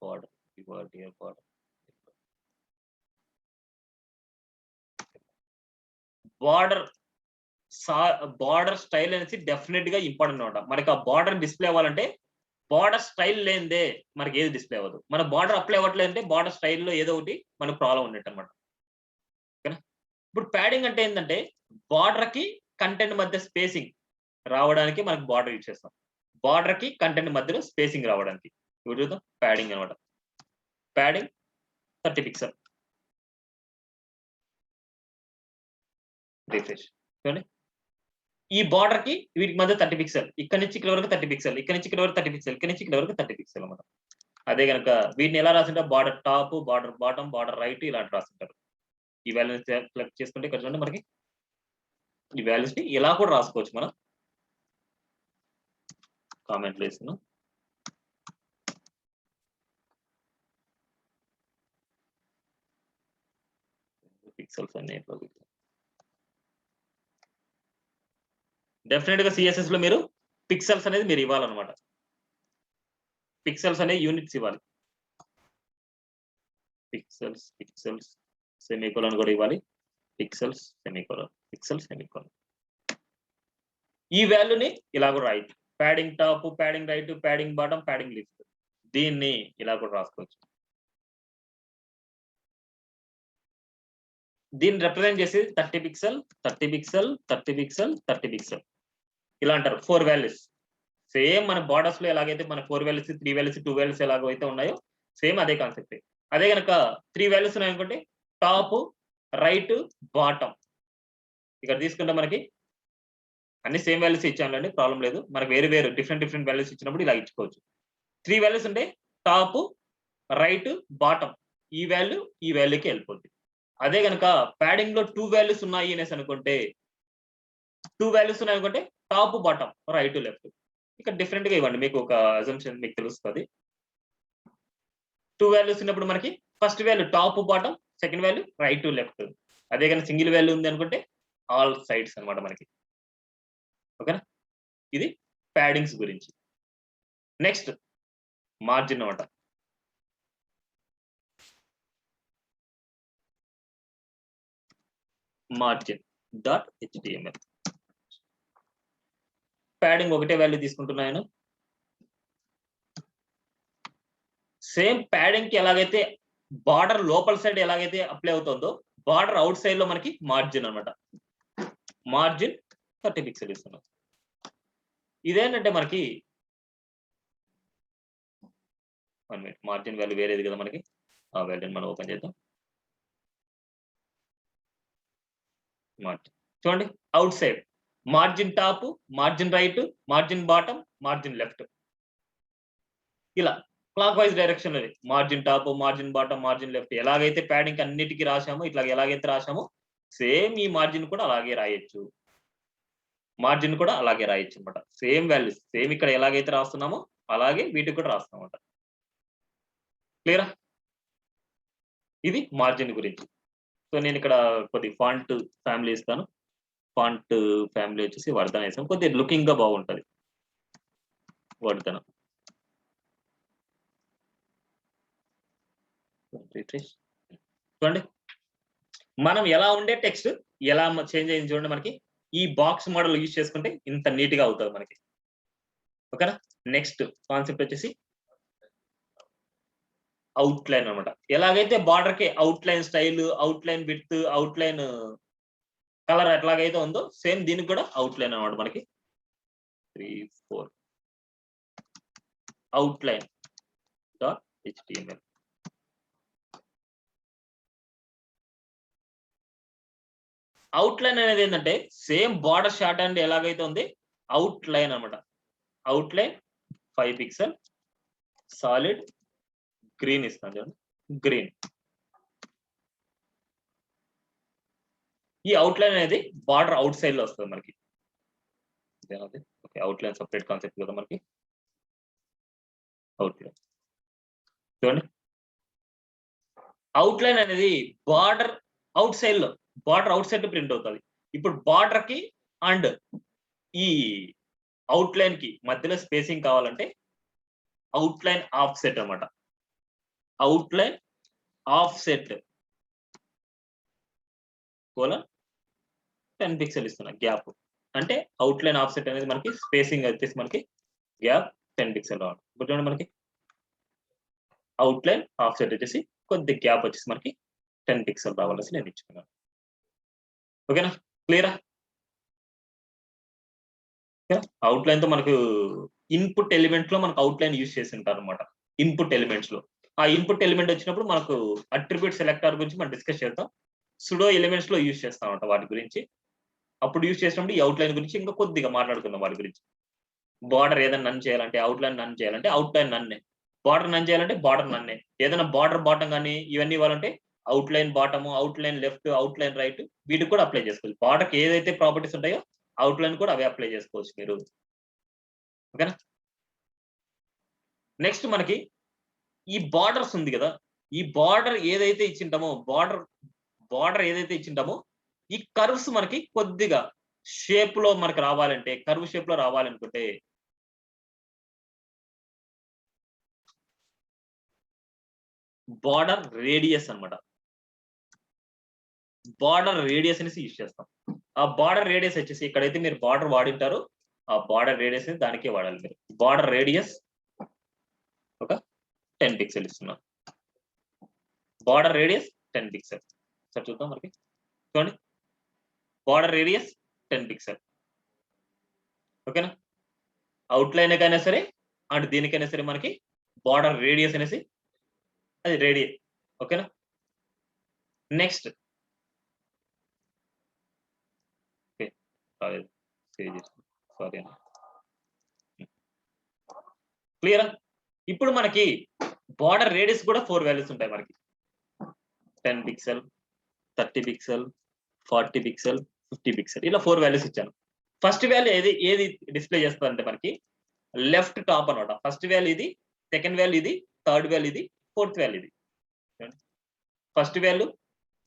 బార్డర్, ఈ బార్డర్ బార్డర్ బార్డర్ స్టైల్ అనేసి డెఫినెట్ గా ఇంపార్టెంట్ అనమాట. మనకి ఆ బార్డర్ డిస్ప్లే అవ్వాలంటే బార్డర్ స్టైల్ లేనిదే మనకి ఏది డిస్ప్లే అవ్వదు. మన బార్డర్ అప్లై అవ్వట్లేదంటే బార్డర్ స్టైల్లో ఏదో ఒకటి మనకు ప్రాబ్లం ఉన్నట్టు అనమాట. ఓకేనా? ఇప్పుడు ప్యాడింగ్ అంటే ఏంటంటే బార్డర్ కి కంటెంట్ మధ్య స్పేసింగ్ రావడానికి మనకు బార్డర్ యూజ్ చేస్తాం. బార్డర్ కి కంటెంట్ మధ్యలో స్పేసింగ్ రావడానికి ఇప్పుడు చూద్దాం ప్యాడింగ్ అనమాట. Padding 30 pixel. రిఫ్రెష్ చూడండి, ఈ బార్డర్ కి వీటికి మధ్య 30 పిక్సెల్, ఇక్కడ నుంచి ఇక్కడ వరకు 30 పిక్సెల్, ఇక్కడ నుంచి ఇక్కడ వరకు 30 పిక్సెల్, ఇక్కడ నుంచి ఇక్కడ వరకు 30 పిక్సెల్ అనమాట. అదే కనుక వీటిని ఎలా రాసింటారు? Border top, border bottom, border right ఇలాంటి రాసింటారు. ఈ వాల్యూస్ సెలెక్ట్ చేసుకుంటే ఇక్కడ చూడండి మనకి ఈ వాల్యూస్ ని ఇలా కూడా రాసుకోవచ్చు మనం. కామెంట్లు వేస్తున్నాం. పిక్సెల్స్ అన్ని డెఫినెట్ గా సిఎస్ఎస్ లో మీరు పిక్సెల్స్ అనేది మీరు ఇవ్వాలన్నమాట. పిక్సెల్స్ అనే యూనిట్స్ ఇవ్వాలి. పిక్సెల్స్ పిక్సెల్స్ సెమీకోలన్ కూడా ఇవ్వాలి. Pixels semicolon, pixels semicolon. ఈ వాల్యూని ఇలా కూడా రాయి. Padding top, padding right, padding bottom, padding left. దీన్ని ఇలా కూడా రాసుకోవచ్చు. దీన్ని రిప్రజెంట్ చేసి 30 పిక్సెల్, 30 పిక్సెల్, 30 పిక్సెల్, 30 పిక్సెల్ ఇలా అంటారు. 4 వాల్యూస్. సేమ్ మన బార్డర్స్ లో ఎలాగైతే మన 4 వాల్యూస్, 3 వాల్యూస్, 2 వాల్యూస్ ఎలాగైతే ఉన్నాయో సేమ్ అదే కాన్సెప్ట్. అదే కనుక 3 వాల్యూస్ ఉన్నాయనుకోండి, టాప్, రైట్, బాటమ్. ఇక్కడ తీసుకుంటే మనకి అన్ని సేమ్ వాల్యూస్ ఇచ్చామండి, ప్రాబ్లం లేదు. మనకి వేరు వేరు డిఫరెంట్ వాల్యూస్ ఇచ్చినప్పుడు ఇలా ఇచ్చుకోవచ్చు. 3 వాల్యూస్ ఉంటే టాప్, రైట్, బాటమ్ ఈ వాల్యూకి వెళ్ళిపోద్ది. అదే కనుక ప్యాడింగ్ లో 2 వాల్యూస్ ఉన్నాయి అనేసి అనుకుంటే, 2 వాల్యూస్ ఉన్నాయనుకుంటే టాప్, బాటమ్, రైట్, లెఫ్ట్ ఇక్కడ డిఫరెంట్ గా ఇవ్వండి. మీకు ఒక అజంప్షన్ మీకు తెలుస్తుంది. 2 వాల్యూస్ ఉన్నప్పుడు మనకి first value top, bottom, second value right, left. అదే కానీ సింగిల్ వాల్యూ ఉంది అనుకుంటే ఆల్ సైడ్స్ అనమాట మనకి. ఓకేనా? ఇది ప్యాడింగ్స్ గురించి. నెక్స్ట్ మార్జిన్ అనమాట. Margin dot HTML. ప్యాడింగ్ ఒకటే వాల్యూ తీసుకుంటున్నాను. సేమ్ ప్యాడింగ్ కి ఎలాగైతే బార్డర్ లోపల సైడ్ ఎలాగైతే అప్లై అవుతుందో బార్డర్ అవుట్ సైడ్ లో మనకి మార్జిన్ అనమాట. మార్జిన్ 30 పిక్సెల్ ఇస్తున్నాం. ఇదేంటంటే మనకి మార్జిన్ వాల్యూ వేరేది కదా మనకి, ఆ వాల్యూని మనం ఓపెన్ చేద్దాం. మార్జిన్ చూడండి, out side margin top, margin right, margin bottom, margin left ఇలా క్లాక్ వైజ్ డైరెక్షన్ లో margin top, margin bottom, margin left ఎలాగైతే ప్యాడింగ్ అన్నిటికీ రాసామో ఇట్లా ఎలాగైతే రాసామో సేమ్ ఈ మార్జిన్ కూడా అలాగే రాయొచ్చు. మార్జిన్ కూడా అలాగే రాయొచ్చు అనమాట. సేమ్ వాల్యూస్ సేమ్ ఇక్కడ ఎలాగైతే రాస్తున్నామో అలాగే వీటికి కూడా రాస్తాం అనమాట. క్లియరా? ఇది మార్జిన్ గురించి. సో నేను ఇక్కడ కొద్ది ఫాంట్ ఫ్యామిలీ ఇస్తాను. ఫాంట్ ఫ్యామిలీ వచ్చేసి వర్ధన వేసాం. కొద్దిగా లుకింగ్ గా బాగుంటది వర్ధన. చూడండి మనం ఎలా ఉండే టెక్స్ట్ ఎలా చేంజ్ అయింది చూడండి. మనకి ఈ బాక్స్ మోడల్ యూజ్ చేసుకుంటే ఇంత నీట్ గా అవుతుంది మనకి. ఓకేనా? నెక్స్ట్ కాన్సెప్ట్ వచ్చేసి అవుట్ లైన్ అనమాట. ఎలాగైతే బార్డర్ కి out line style, out line width, out line colour ఎట్లాగైతే ఉందో సేమ్ దీనికి కూడా అవుట్ లైన్ అనమాట మనకి. 3, 4 out line dot HTML. Out line అనేది ఏంటంటే సేమ్ బార్డర్ షార్ట్ అండ్ ఎలాగైతే ఉంది అవుట్ లైన్ అనమాట. Out line 5 pixel solid green ఇస్తాను చూడండి. గ్రీన్ ఈ అవుట్లైన్ అనేది బార్డర్ అవుట్ సైడ్ లో వస్తుంది మనకి. ఓకే, అవుట్లైన్ సపరేట్ కాన్సెప్ట్ కదా మనకి. అవుట్లైన్ చూడండి, అవుట్లైన్ అనేది బార్డర్ అవుట్ సైడ్ లో ప్రింట్ అవుతుంది. ఇప్పుడు బార్డర్ కి అండ్ ఈ అవుట్లైన్ కి మధ్యలో స్పేసింగ్ కావాలంటే అవుట్లైన్ ఆఫ్ సెట్ అన్నమాట. అవుట్లైన్ ఆఫ్ సెట్ 10 పిక్సెల్ ఇస్తున్నా గ్యాప్. అంటే అవుట్లైన్ ఆఫ్ సెట్ అనేది మనకి స్పేసింగ్ వచ్చేసి మనకి గ్యాప్ 10 పిక్సెల్ రావాలి. ఇప్పుడు చూడండి, మనకి అవుట్లైన్ ఆఫ్ సెట్ వచ్చేసి కొద్ది గ్యాప్ వచ్చేసి మనకి 10 పిక్సెల్ రావాలని నేను ఇచ్చుకున్నాను. ఓకేనా, క్లియరా? అవుట్లైన్ తో మనకు ఇన్పుట్ ఎలిమెంట్ లో మనకు అవుట్లైన్ యూజ్ చేసి ఉంటారు అనమాట. ఇన్పుట్ ఎలిమెంట్స్ లో ఆ ఇన్పుట్ ఎలిమెంట్ వచ్చినప్పుడు మనకు అట్రిబ్యూట్ సెలెక్టర్ గురించి మనం డిస్కస్ చేద్దాం. సుడో ఎలిమెంట్స్ లో యూజ్ చేస్తాం అంట వాటి గురించి. అప్పుడు యూజ్ చేసినప్పుడు ఈ అవుట్లైన్ గురించి ఇంకా కొద్దిగా మాట్లాడుకుందాం వాటి గురించి. బార్డర్ ఏదైనా నన్ చేయాలంటే అవుట్లైన్ నన్ చేయాలంటే అవుట్లైన్ నన్నే, బార్డర్ నన్ చేయాలంటే బార్డర్ నన్నే, ఏదైనా బార్డర్ బాటం కానీ ఇవన్నీ ఇవ్వాలంటే outline bottom, outline left, outline right వీటికి కూడా అప్లై చేసుకోవచ్చు. బార్డర్కి ఏదైతే ప్రాపర్టీస్ ఉంటాయో అవుట్లైన్ కూడా అవే అప్లై చేసుకోవచ్చు మీరు. ఓకేనా, నెక్స్ట్ మనకి ఈ బార్డర్స్ ఉంది కదా, ఈ బార్డర్ ఏదైతే ఇచ్చింటామో ఈ కర్వ్స్ మనకి కొద్దిగా షేప్ లో మనకి రావాలంటే, కర్వ్ షేప్ లో రావాలనుకుంటే బార్డర్ రేడియస్ అన్నమాట. బార్డర్ రేడియస్ అనేసి యూజ్ చేస్తాం. ఆ బార్డర్ రేడియస్ వచ్చేసి ఇక్కడైతే మీరు బార్డర్ వాడింటారు, ఆ బార్డర్ రేడియస్ దానికే వాడాలి మీరు. బార్డర్ రేడియస్ ఒక 10 పిక్సెల్ ఇస్తున్నాం. Border radius 10 pixel. సార్ చూద్దాం మనకి, చూడండి బార్డర్ రేడియస్ 10 పిక్సెల్. ఓకేనా, అవుట్లైన్ కైనా సరే అండ్ దీనికైనా సరే మనకి బార్డర్ రేడియస్ అనేసి అది రేడియస్. ఓకేనా, నెక్స్ట్ సారీ క్లియరా? ఇప్పుడు మనకి బార్డర్ రేడియస్ కూడా 4 వాల్యూస్ ఉంటాయి మనకి. 10 పిక్సెల్, 30 పిక్సెల్, 40 పిక్సెల్, 50 పిక్సెల్, ఇలా 4 వాల్యూస్ ఇచ్చాను. ఫస్ట్ వాల్యూ ఏది డిస్ప్లే చేస్తారంటే మనకి లెఫ్ట్ టాప్ అనమాట. ఫస్ట్ వాల్యూ ఇది, సెకండ్ వాల్యూ ఇది, థర్డ్ వాల్యూ ఇది, ఫోర్త్ వాల్యూ ఇది. First value,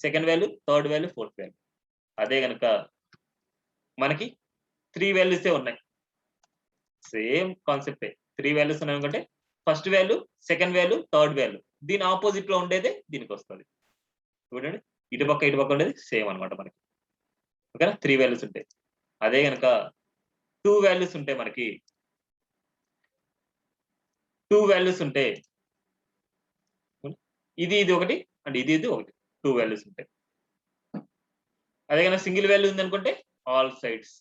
second value, third value, fourth value. అదే కనుక మనకి 3 వాల్యూసే ఉన్నాయి. సేమ్ కాన్సెప్టే, 3 వాల్యూస్ ఉన్నాయి అనుకుంటే first value, second value, third value దీని ఆపోజిట్ లో ఉండేదే దీనికి వస్తుంది. చూడండి, ఇటు పక్క ఉండేది సేమ్ అనమాట మనకి. ఓకేనా, 3 వాల్యూస్ ఉంటాయి. అదే కనుక 2 వాల్యూస్ ఉంటే మనకి 2 వాల్యూస్ ఉంటే ఇది ఒకటి అండ్ ఇది ఒకటి, 2 వాల్యూస్ ఉంటాయి. అదే కనుక సింగిల్ వాల్యూ ఉంది అనుకుంటే ఆల్ సైడ్స్.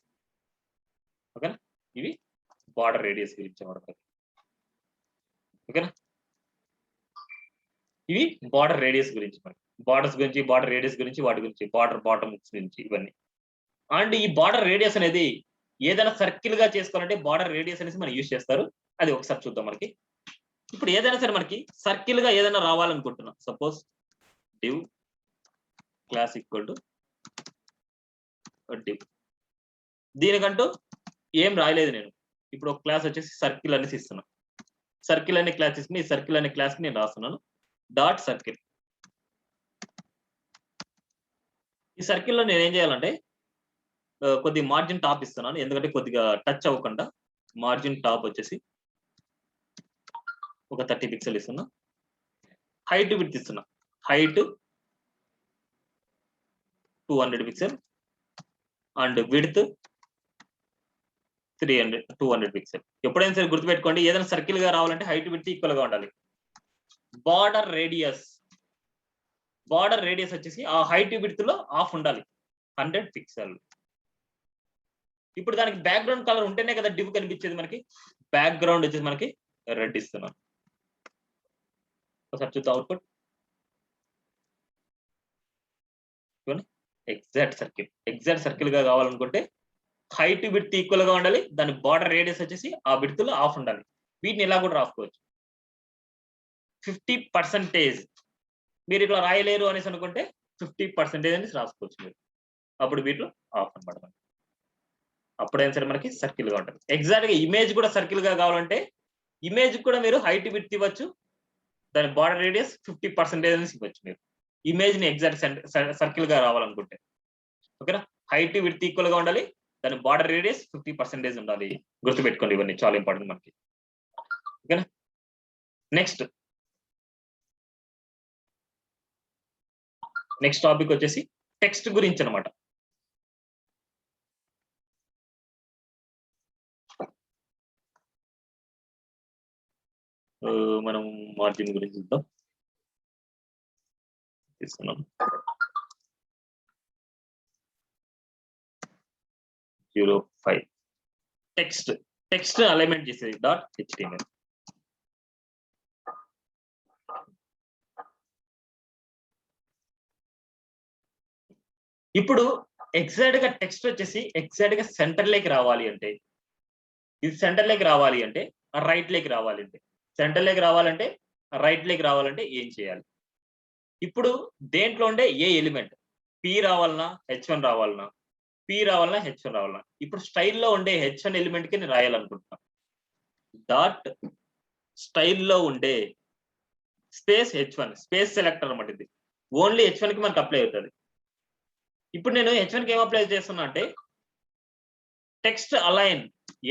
ఓకేనా, ఇవి బార్డర్ రేడియస్ గురించి అన్నమాట. ఓకేనా, ఇవి బార్డర్ రేడియస్ గురించి మనకి, బార్డర్స్ గురించి, బార్డర్ రేడియస్ గురించి, వాటి గురించి, బార్డర్ బాటమ్ గురించి ఇవన్నీ. అండ్ ఈ బార్డర్ రేడియస్ అనేది ఏదైనా సర్కిల్ గా చేసుకోవాలంటే బార్డర్ రేడియస్ అనేసి మనం యూజ్ చేస్తారు. అది ఒకసారి చూద్దాం మనకి. ఇప్పుడు ఏదైనా సరే మనకి సర్కిల్ గా ఏదైనా రావాలనుకుంటున్నాం. Suppose div class equal to div. దీనికంటూ ఏం రాయలేదు నేను. ఇప్పుడు ఒక క్లాస్ వచ్చేసి సర్కిల్ అనేసి ఇస్తున్నాను. సర్కిల్ అనే క్లాస్ తీసుకుని ఈ సర్కిల్ అనే క్లాస్ కి నేను రాస్తున్నాను డాట్ సర్కిల్. ఈ సర్కిల్లో నేను ఏం చేయాలంటే కొద్ది మార్జిన్ టాప్ ఇస్తున్నాను, ఎందుకంటే కొద్దిగా టచ్ అవ్వకుండా. మార్జిన్ టాప్ వచ్చేసి ఒక 30 పిక్సెల్ ఇస్తున్నా. హైట్ విడ్త్ ఇస్తున్నా, height 200 pixel and width 200 pixel. ఎప్పుడైనా సరే గుర్తుపెట్టుకోండి, ఏదైనా సర్కిల్ గా రావాలంటే హైట్ విడ్త్ ఈక్వల్ గా ఉండాలి. బార్డర్ రేడియస్ వచ్చేసి ఆ హైట్ విడ్త్ లో ఆఫ్ ఉండాలి, 100 పిక్సెల్. ఇప్పుడు దానికి బ్యాక్గ్రౌండ్ కలర్ ఉంటేనే కదా డివ్ కనిపించేది మనకి. బ్యాక్గ్రౌండ్ వచ్చేసి మనకి రెడ్ ఇస్తున్నాం. ఒకసారి చూద్దాం అవుట్పుట్. ఎగ్జాక్ట్ సర్కిల్ గా కావాలనుకుంటే హైట్ విడ్త్ ఈక్వల్ గా ఉండాలి, దాని బార్డర్ రేడియస్ వచ్చేసి ఆ విడ్త్ లో ఆఫ్ ఉండాలి. వీటిని ఇలా కూడా రాసుకోవచ్చు. 50% మీరు ఇట్లా రాయలేరు అనేసి అనుకుంటే 50% అనేసి రాసుకోవచ్చు మీరు. అప్పుడు వీటిలో ఆఫ్ అనమాట. అప్పుడైనా సరే మనకి సర్కిల్ గా ఉంటుంది. ఎగ్జాక్ట్ గా ఇమేజ్ కూడా సర్కిల్ గా కావాలంటే ఇమేజ్ కూడా మీరు హైట్ విడ్త్ ఇవ్వచ్చు, దాని బార్డర్ రేడియస్ 50% అనేసి ఇవ్వచ్చు మీరు. ఇమేజ్ ని ఎగ్జాక్ట్ సర్కిల్ గా రావాలనుకుంటే. ఓకేనా, హైట్ విడ్త్ ఈక్వల్ గా ఉండాలి, దాని బార్డర్ రేడియస్ 50% ఉండాలి. గుర్తుపెట్టుకోండి, ఇవన్నీ చాలా ఇంపార్టెంట్ మనకి. ఓకేనా, నెక్స్ట్ టాపిక్ వచ్చేసి టెక్స్ట్ గురించి అనమాట. మనం మార్జిన్ గురించి చూద్దాం. తీసుకున్నాం 05 టెక్స్ట్ అలైన్మెంట్ చేసేది .html. ఇప్పుడు ఎగ్జాక్ట్ గా టెక్స్ట్ వచ్చేసి ఎగ్జాక్ట్ గా సెంటర్ లేకి రావాలి అంటే, ఇది సెంటర్ లేకి రావాలి అంటే రైట్ లేకి రావాలంటే, సెంటర్ లేకి రావాలంటే రైట్ లేకి రావాలంటే ఏం చేయాలి? ఇప్పుడు దేంట్లో ఉండే ఏ ఎలిమెంట్ P రావాలన్నా H1 రావాలన్నా, P రావాలన్నా H1 రావాలన్నా, ఇప్పుడు స్టైల్లో ఉండే H1 ఎలిమెంట్ కి నేను రాయాలనుకుంటున్నా. డాట్ స్టైల్లో ఉండే స్పేస్ H1 స్పేస్ సెలెక్టర్ అన్నమాట. ఇది ఓన్లీ H1 కి మనకు అప్లై అవుతుంది. ఇప్పుడు నేను H1 కి ఏం అప్లై చేస్తున్నా అంటే టెక్స్ట్ అలైన్,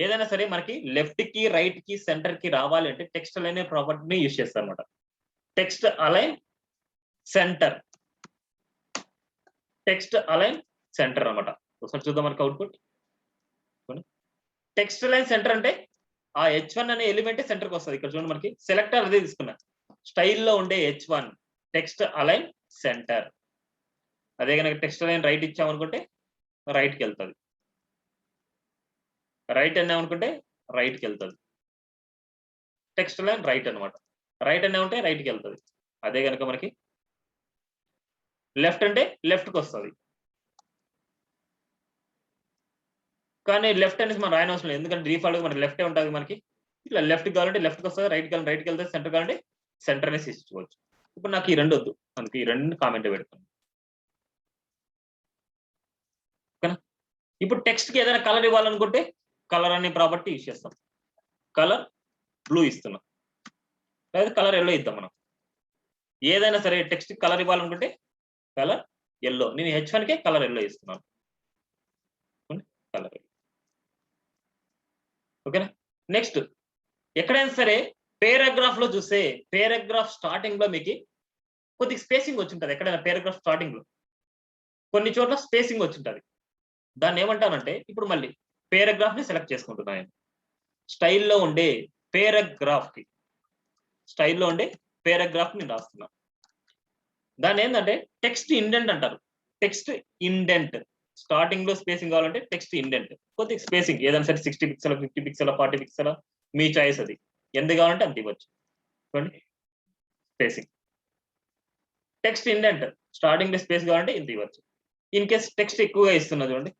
ఏదైనా సరే మనకి లెఫ్ట్ కి రైట్ కి సెంటర్ కి రావాలి అంటే టెక్స్ట్ అలైన్ ప్రాపర్టీని యూజ్ చేస్తాను అనమాట. Text align centre, text align centre అనమాట. ఒకసారి చూద్దాం మనకి అవుట్పుట్. టెక్స్ట్ అలైన్ సెంటర్ అంటే ఆ H1 అనే ఎలిమెంట్ సెంటర్ కి వస్తుంది. ఇక్కడ చూడండి మనకి సెలెక్టర్ అదే తీసుకున్నా, స్టైల్లో ఉండే H1 టెక్స్ట్ అలైన్ సెంటర్. అదే కనుక టెక్స్ట్ అలైన్ రైట్ ఇచ్చామనుకుంటే రైట్ కి వెళ్తుంది, రైట్ అన్నామనుకుంటే రైట్ కి వెళ్తుంది. టెక్స్ట్ లైన్ రైట్ అనమాట, రైట్ అనే ఉంటే రైట్ కి వెళ్తుంది. అదే కనుక మనకి లెఫ్ట్ అంటే లెఫ్ట్ కి వస్తుంది. కానీ లెఫ్ట్ అనేసి మనం రాయనవసరం లేదు, ఎందుకంటే డిఫాల్ట్ గా మనకి లెఫ్టే ఉంటుంది. మనకి ఇట్లా లెఫ్ట్ కావాలంటే లెఫ్ట్ కి వస్తుంది, రైట్ కావాలంటే రైట్ కి వెళ్తుంది, సెంటర్ కావాలంటే సెంటర్ అనేసి ఇచ్చుకోవచ్చు. ఇప్పుడు నాకు ఈ రెండు వద్దు, అందుకే ఈ రెండు కామెంట్ పెడతాను. ఓకేనా, ఇప్పుడు టెక్స్ట్ కి ఏదైనా కలర్ ఇవ్వాలనుకుంటే కలర్ అనే ప్రాపర్టీ యూజ్ చేస్తాం. కలర్ బ్లూ ఇస్తున్నాం, లేదా కలర్ ఎల్లో ఇద్దాం. మనం ఏదైనా సరే టెక్స్ట్ కలర్ ఇవ్వాలనుకుంటే కలర్ ఎల్లో, నేను H1 కే కలర్ ఎల్లో ఇస్తున్నాను. కలర్, ఓకేనా. నెక్స్ట్ ఎక్కడైనా సరే పేరాగ్రాఫ్ లో చూస్తే పేరాగ్రాఫ్ స్టార్టింగ్ లో మీకు కొద్దిగా స్పేసింగ్ వచ్చి ఉంటుంది. ఎక్కడైనా పేరాగ్రాఫ్ స్టార్టింగ్ లో కొన్ని చోట్ల స్పేసింగ్ వచ్చి ఉంటుంది. దాన్ని ఏమంటానంటే ఇప్పుడు మళ్ళీ పేరాగ్రాఫ్ ని సెలెక్ట్ చేసుకుంటున్నాను. స్టైల్లో ఉండే పేరాగ్రాఫ్ కి, స్టైల్లో ఉండే పేరాగ్రాఫ్ ని రాస్తున్నా. దాన్ని ఏంటంటే టెక్స్ట్ ఇండెంట్ అంటారు. టెక్స్ట్ ఇండెంట్, స్టార్టింగ్ లో స్పేసింగ్ కావాలంటే టెక్స్ట్ ఇండెంట్, కొద్దిగా స్పేసింగ్ ఏదైనా సరే 60 పిక్సెల్ 50 పిక్సెల్ 40 పిక్సెల్ మీ చాయిస్, అది ఎంత కావాలంటే అంత ఇవ్వచ్చు. చూడండి స్పేసింగ్. టెక్స్ట్ ఇండెంట్ స్టార్టింగ్ లో స్పేస్ కావాలంటే ఇంత ఇవ్వచ్చు. ఇన్ కేస్ టెక్స్ట్ ఎక్కువగా ఇస్తున్నా చూడండి,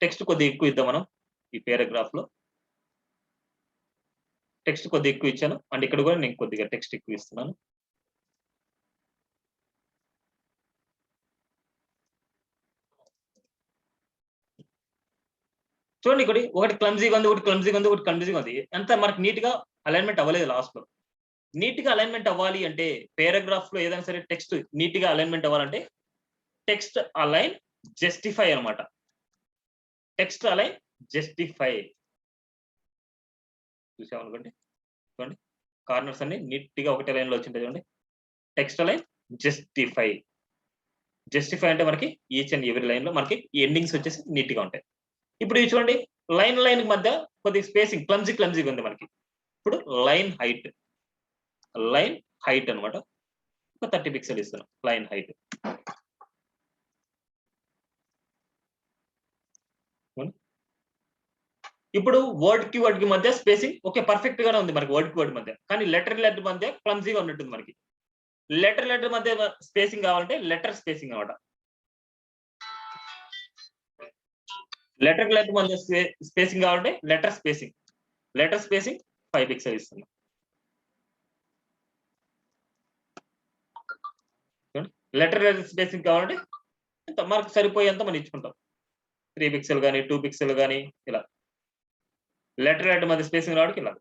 టెక్స్ట్ కొద్దిగా ఎక్కువ ఇద్దాం మనం. ఈ పేరాగ్రాఫ్ లో టెక్స్ట్ కొద్దిగా ఎక్కువ ఇచ్చాను, అండ్ ఇక్కడ కూడా నేను కొద్దిగా టెక్స్ట్ ఎక్కువ ఇస్తున్నాను. చూడండి ఇక్కడ ఒకటి క్లమ్జీగా ఉంది, ఒకటి క్లమ్జీగా ఉంది, ఒకటి క్లమ్జీగా ఉంది. అంత మనకి నీట్ గా అలైన్మెంట్ అవ్వలేదు. లాస్ట్ లో నీట్ గా అలైన్మెంట్ అవ్వాలి అంటే పేరాగ్రాఫ్ లో ఏదైనా సరే టెక్స్ట్ నీట్ గా అలైన్మెంట్ అవ్వాలంటే టెక్స్ట్ అలైన్ జస్టిఫై అనమాట. టెక్స్ట్ అలైన్ జస్టిఫై చూసామనుకోండి, చూడండి కార్నర్స్ అన్ని నీట్ గా ఒకటే లైన్ లో వచ్చింటాయి. చూడండి టెక్స్ట్ అలైన్ జస్టిఫై. జస్టిఫై అంటే మనకి ఈచ్ అండ్ ఎవరీ లైన్ లో మనకి ఎండింగ్స్ వచ్చేసి నీట్ గా ఉంటాయి. ఇప్పుడు ఇది చూడండి లైన్ మధ్య కొద్దిగా స్పేసింగ్ క్లమ్జీగా ఉంది మనకి. ఇప్పుడు లైన్ హైట్ అనమాట, ఒక 30 పిక్సెల్ ఇస్తున్నాం లైన్ హైట్. ఇప్పుడు వర్డ్ కి మధ్య స్పేసింగ్ ఓకే పర్ఫెక్ట్ గానే ఉంది మనకి, వర్డ్ కి వర్డ్ మధ్య. కానీ లెటర్ మధ్య క్లమ్జీగా ఉన్నట్టుంది మనకి. లెటర్ మధ్య స్పేసింగ్ కావాలంటే లెటర్ స్పేసింగ్ అనమాట. లెటర్ మధ్య స్పేసింగ్ కావాలంటే లెటర్ స్పేసింగ్ 5 పిక్సెల్ ఇస్తున్నాం. లెటర్ స్పేసింగ్ కావాలంటే మనకు సరిపోయేంత మనం ఇచ్చుకుంటాం. 3 పిక్సెల్ కానీ 2 పిక్సెల్ కానీ ఇలా లెటర్ హెడ్ మధ్య స్పేసింగ్ రావడానికి ఇలా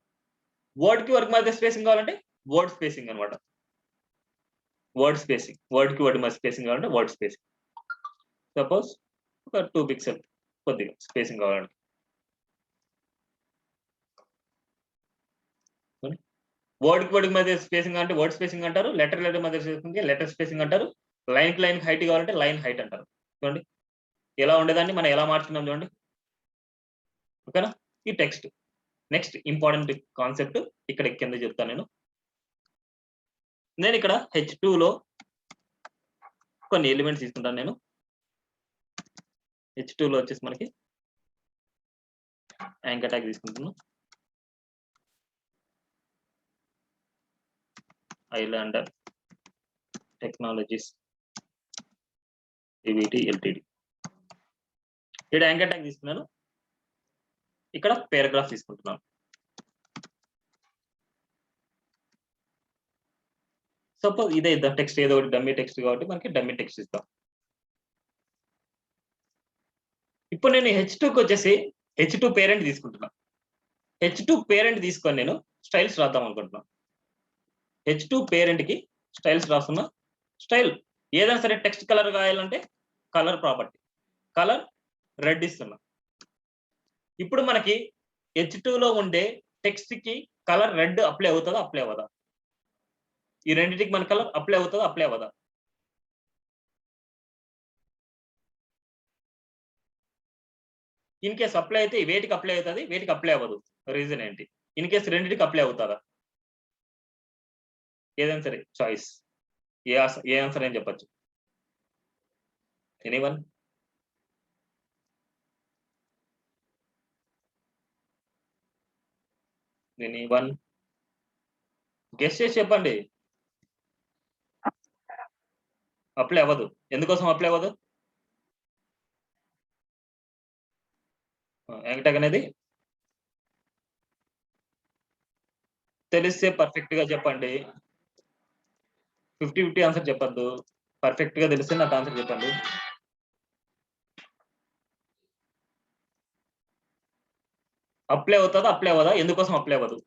వర్డ్ కి వర్డ్ మధ్య స్పేసింగ్ కావాలంటే వర్డ్ స్పేసింగ్ అనమాట వర్డ్ స్పేసింగ్ వర్డ్ కి వర్డ్ మధ్య స్పేసింగ్ కావాలంటే వర్డ్ స్పేసింగ్ సపోజ్ ఒక 2 పిక్సెల్ కొద్దిగా స్పేసింగ్ కావాలంటే వర్డ్ కి వర్డ్ మధ్య స్పేసింగ్ అంటే వర్డ్ స్పేసింగ్ అంటారు లెటర్ లెటర్ మధ్య స్పేసింగ్ లెటర్ స్పేసింగ్ అంటారు లైన్ కి లైన్ హైట్ కావాలంటే లైన్ హైట్ అంటారు చూడండి ఎలా ఉండేదాన్ని మనం ఎలా మార్చుకున్నాం చూడండి ఓకేనా ఈ టెక్స్ట్ నెక్స్ట్ ఇంపార్టెంట్ కాన్సెప్ట్ ఇక్కడ కింద చెప్తాను నేను ఇక్కడ H2 లో కొన్ని ఎలిమెంట్స్ తీసుకుంటాను నేను H2 లో వచ్చేసి మనకి యాంకర్ ట్యాగ్ తీసుకుంటున్నాను ఐలాండర్ టెక్నాలజీస్ ఈవీటీ ఎల్టీడీ ఇక్కడ యాంకర్ ట్యాగ్ తీసుకున్నాను ఇక్కడ పారాగ్రాఫ్ తీసుకుంటున్నాను సపోజ్ ఇదే ఇద్దాం టెక్స్ట్ ఏదో ఒకటి డమ్మీ టెక్స్ట్ కాబట్టి మనకి డమ్మీ టెక్స్ట్ ఇస్తాం ఇప్పుడు నేను H2కి వచ్చేసి H2 పేరెంట్ తీసుకుంటున్నా H2 పేరెంట్ తీసుకొని నేను స్టైల్స్ రాద్దాం అనుకుంటున్నాను H2 పేరెంట్ కి స్టైల్స్ రాస్తున్నా స్టైల్ ఏదైనా సరే టెక్స్ట్ కలర్ రాయాలంటే కలర్ ప్రాపర్టీ కలర్ రెడ్ ఇస్తున్నా ఇప్పుడు మనకి H2 లో ఉండే టెక్స్ట్ కి కలర్ రెడ్ అప్లై అవుతుందా అప్లై అవ్వదా ఈ రెండింటికి మన కలర్ అప్లై అవుతుందా అప్లై అవ్వదా ఇన్ కేస్ అప్లై అయితే వేటికి అప్లై అవుతుంది వేటికి అప్లై అవ్వదు రీజన్ ఏంటి ఇన్ కేస్ రెండింటికి అప్లై అవుతుందా ఏదైనా సరే చాయిస్ ఏ ఆన్సర్ అని చెప్పచ్చు ఎనీవన్ గెస్ చేసి చెప్పండి అప్లై అవ్వదు ఎందుకోసం అప్లై అవ్వదు యాంకర్ ట్యాగ్ అనేది తెలిస్తే పర్ఫెక్ట్ గా చెప్పండి 50-50 ఆన్సర్ చెప్పద్దు పర్ఫెక్ట్ గా తెలిస్తే నాకు ఆన్సర్ చెప్పండి అప్లై అవుతుందా అప్లై అవ్వదా ఎందుకోసం అప్లై అవ్వదు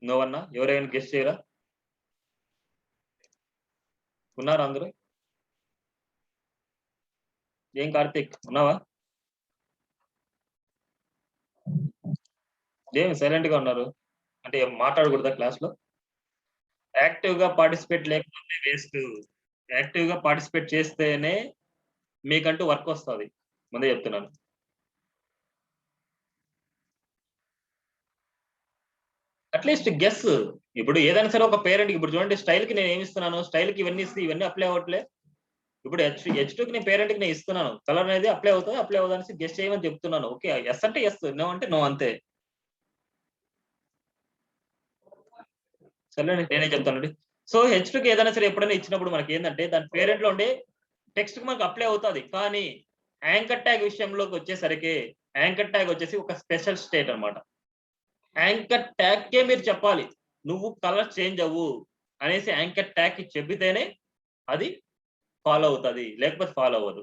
నో అన్నా ఎవరైనా గెస్ట్ చేయరా ఉన్నారా అందరూ ఏం కార్తీక్ ఉన్నావా ఏమి సైలెంట్ గా ఉన్నారు అంటే మాట్లాడకూడదా క్లాస్ లో యాక్టివ్ గా పార్టిసిపేట్ లేకపోతే వేస్ట్ యాక్టివ్ గా పార్టిసిపేట్ చేస్తేనే మీకంటూ వర్క్ వస్తుంది ముందే చెప్తున్నాను అట్లీస్ట్ గెస్ ఇప్పుడు ఏదైనా సరే ఒక పేరెంట్ ఇప్పుడు చూడండి స్టైల్ కి నేను ఏమి ఇస్తున్నాను స్టైల్ కి ఇవన్నీ ఇస్తే ఇవన్నీ అప్లై అవ్వట్లే ఇప్పుడు H2 కి నేను పేరెంట్ కి నేను ఇస్తున్నాను కలర్ అనేది అప్లై అవుతుంది అప్లై అవ్వదని గెస్ చేయమని చెప్తున్నాను ఓకే ఎస్ అంటే ఎస్ నో అంటే నో అంతే సరే నేనే చెప్తానండి సో H2 కి ఏదైనా సరే ఎప్పుడైనా ఇచ్చినప్పుడు మనకి ఏంటంటే దాని పేరెంట్ లో ఉండే టెక్స్ట్ కి మనకు అప్లై అవుతుంది కానీ యాంకర్ ట్యాగ్ విషయంలోకి వచ్చేసరికి యాంకర్ ట్యాగ్ వచ్చేసి ఒక స్పెషల్ స్టేట్ అనమాట యాంకర్ ట్యాగ్ కే మీరు చెప్పాలి నువ్వు కలర్ చేంజ్ అవ్వు అనేసి యాంకర్ ట్యాగ్ కి చెప్పితేనే అది ఫాలో అవుతుంది లేకపోతే ఫాలో అవ్వదు